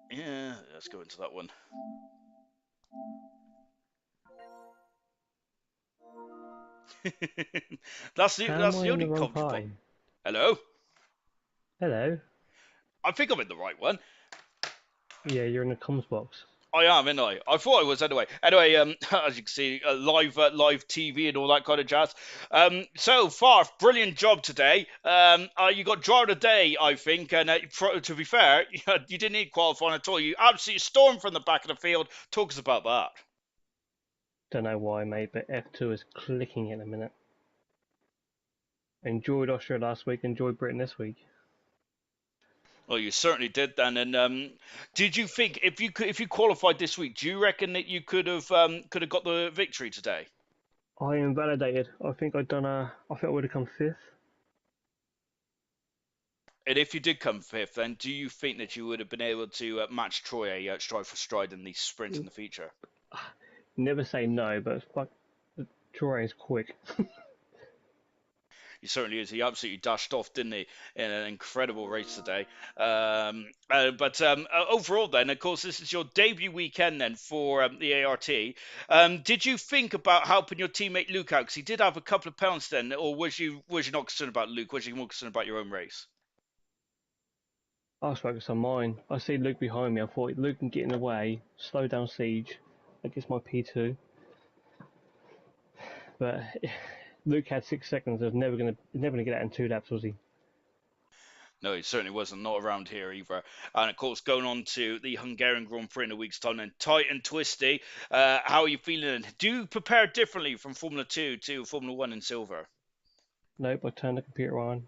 A: Yeah. Let's go into that one. that's the only comms box. Hello.
B: Hello.
A: I think I'm in the right one.
B: Yeah, you're in the comms box.
A: I am, ain't I? I thought I was anyway. Anyway, as you can see, live TV and all that kind of jazz. So far, brilliant job today. You got draw of the day, I think, and to be fair, you didn't need qualifying at all. You absolutely stormed from the back of the field. Talk us about that.
B: Don't know why, mate, but F2 is clicking in a minute. Enjoyed Austria last week, enjoyed Britain this week.
A: Well, you certainly did then. And did you think if you qualified this week, do you reckon that you could have got the victory today?
B: I am validated. I think I would have come fifth.
A: And if you did come fifth, then do you think that you would have been able to match Troy stride for stride in the sprint in the feature?
B: Never say no, but Troy is quick.
A: He certainly is. He absolutely dashed off, didn't he, in an incredible race today. But overall, then, of course, this is your debut weekend then for the ART. Did you think about helping your teammate Luke out? Because he did have a couple of pounds then, or was you not concerned about Luke? Was you more concerned about your own race?
B: I was focused on mine. I see Luke behind me. I thought Luke can get in the way, slow down Siege. That gets my P2. But Luke had 6 seconds. Was never gonna get out in 2 laps, was he?
A: No, he certainly wasn't. Not around here either. And of course, going on to the Hungarian Grand Prix in a week's time, then tight and twisty. How are you feeling? Do you prepare differently from Formula 2 to Formula 1 in silver?
B: Nope, I turned the computer on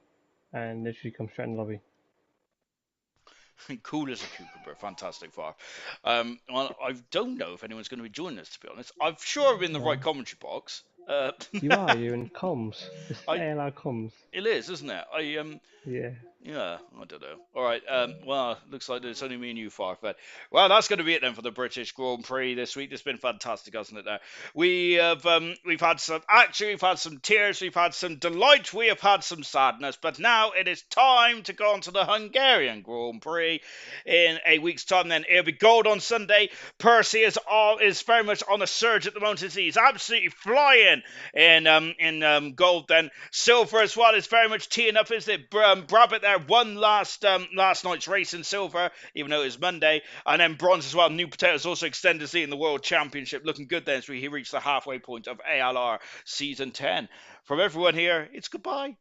B: and literally come straight in the lobby.
A: Cool as a cucumber, fantastic far. Well, I don't know if anyone's going to be joining us, to be honest. I'm sure I'm in the right commentary box.
B: You are. You're in comms. It's ALR comms.
A: It is, isn't it?
B: Yeah.
A: Yeah, I don't know. All right. Well, looks like it's only me and you, Farfet. Well, that's going to be it then for the British Grand Prix this week. It's been fantastic, hasn't it? There, we've had some tears, we've had some delight, we have had some sadness, but now it is time to go on to the Hungarian Grand Prix in a week's time. Then it'll be gold on Sunday. Percy is very much on a surge at the moment. He's absolutely flying in gold. Then silver as well is very much teeing up, isn't it? Brabant there won last night's race in silver, even though it was Monday, and then bronze as well. New Potatoes also extended his lead in the World Championship, looking good then as he reached the halfway point of ALR Season 10. From everyone here, it's goodbye.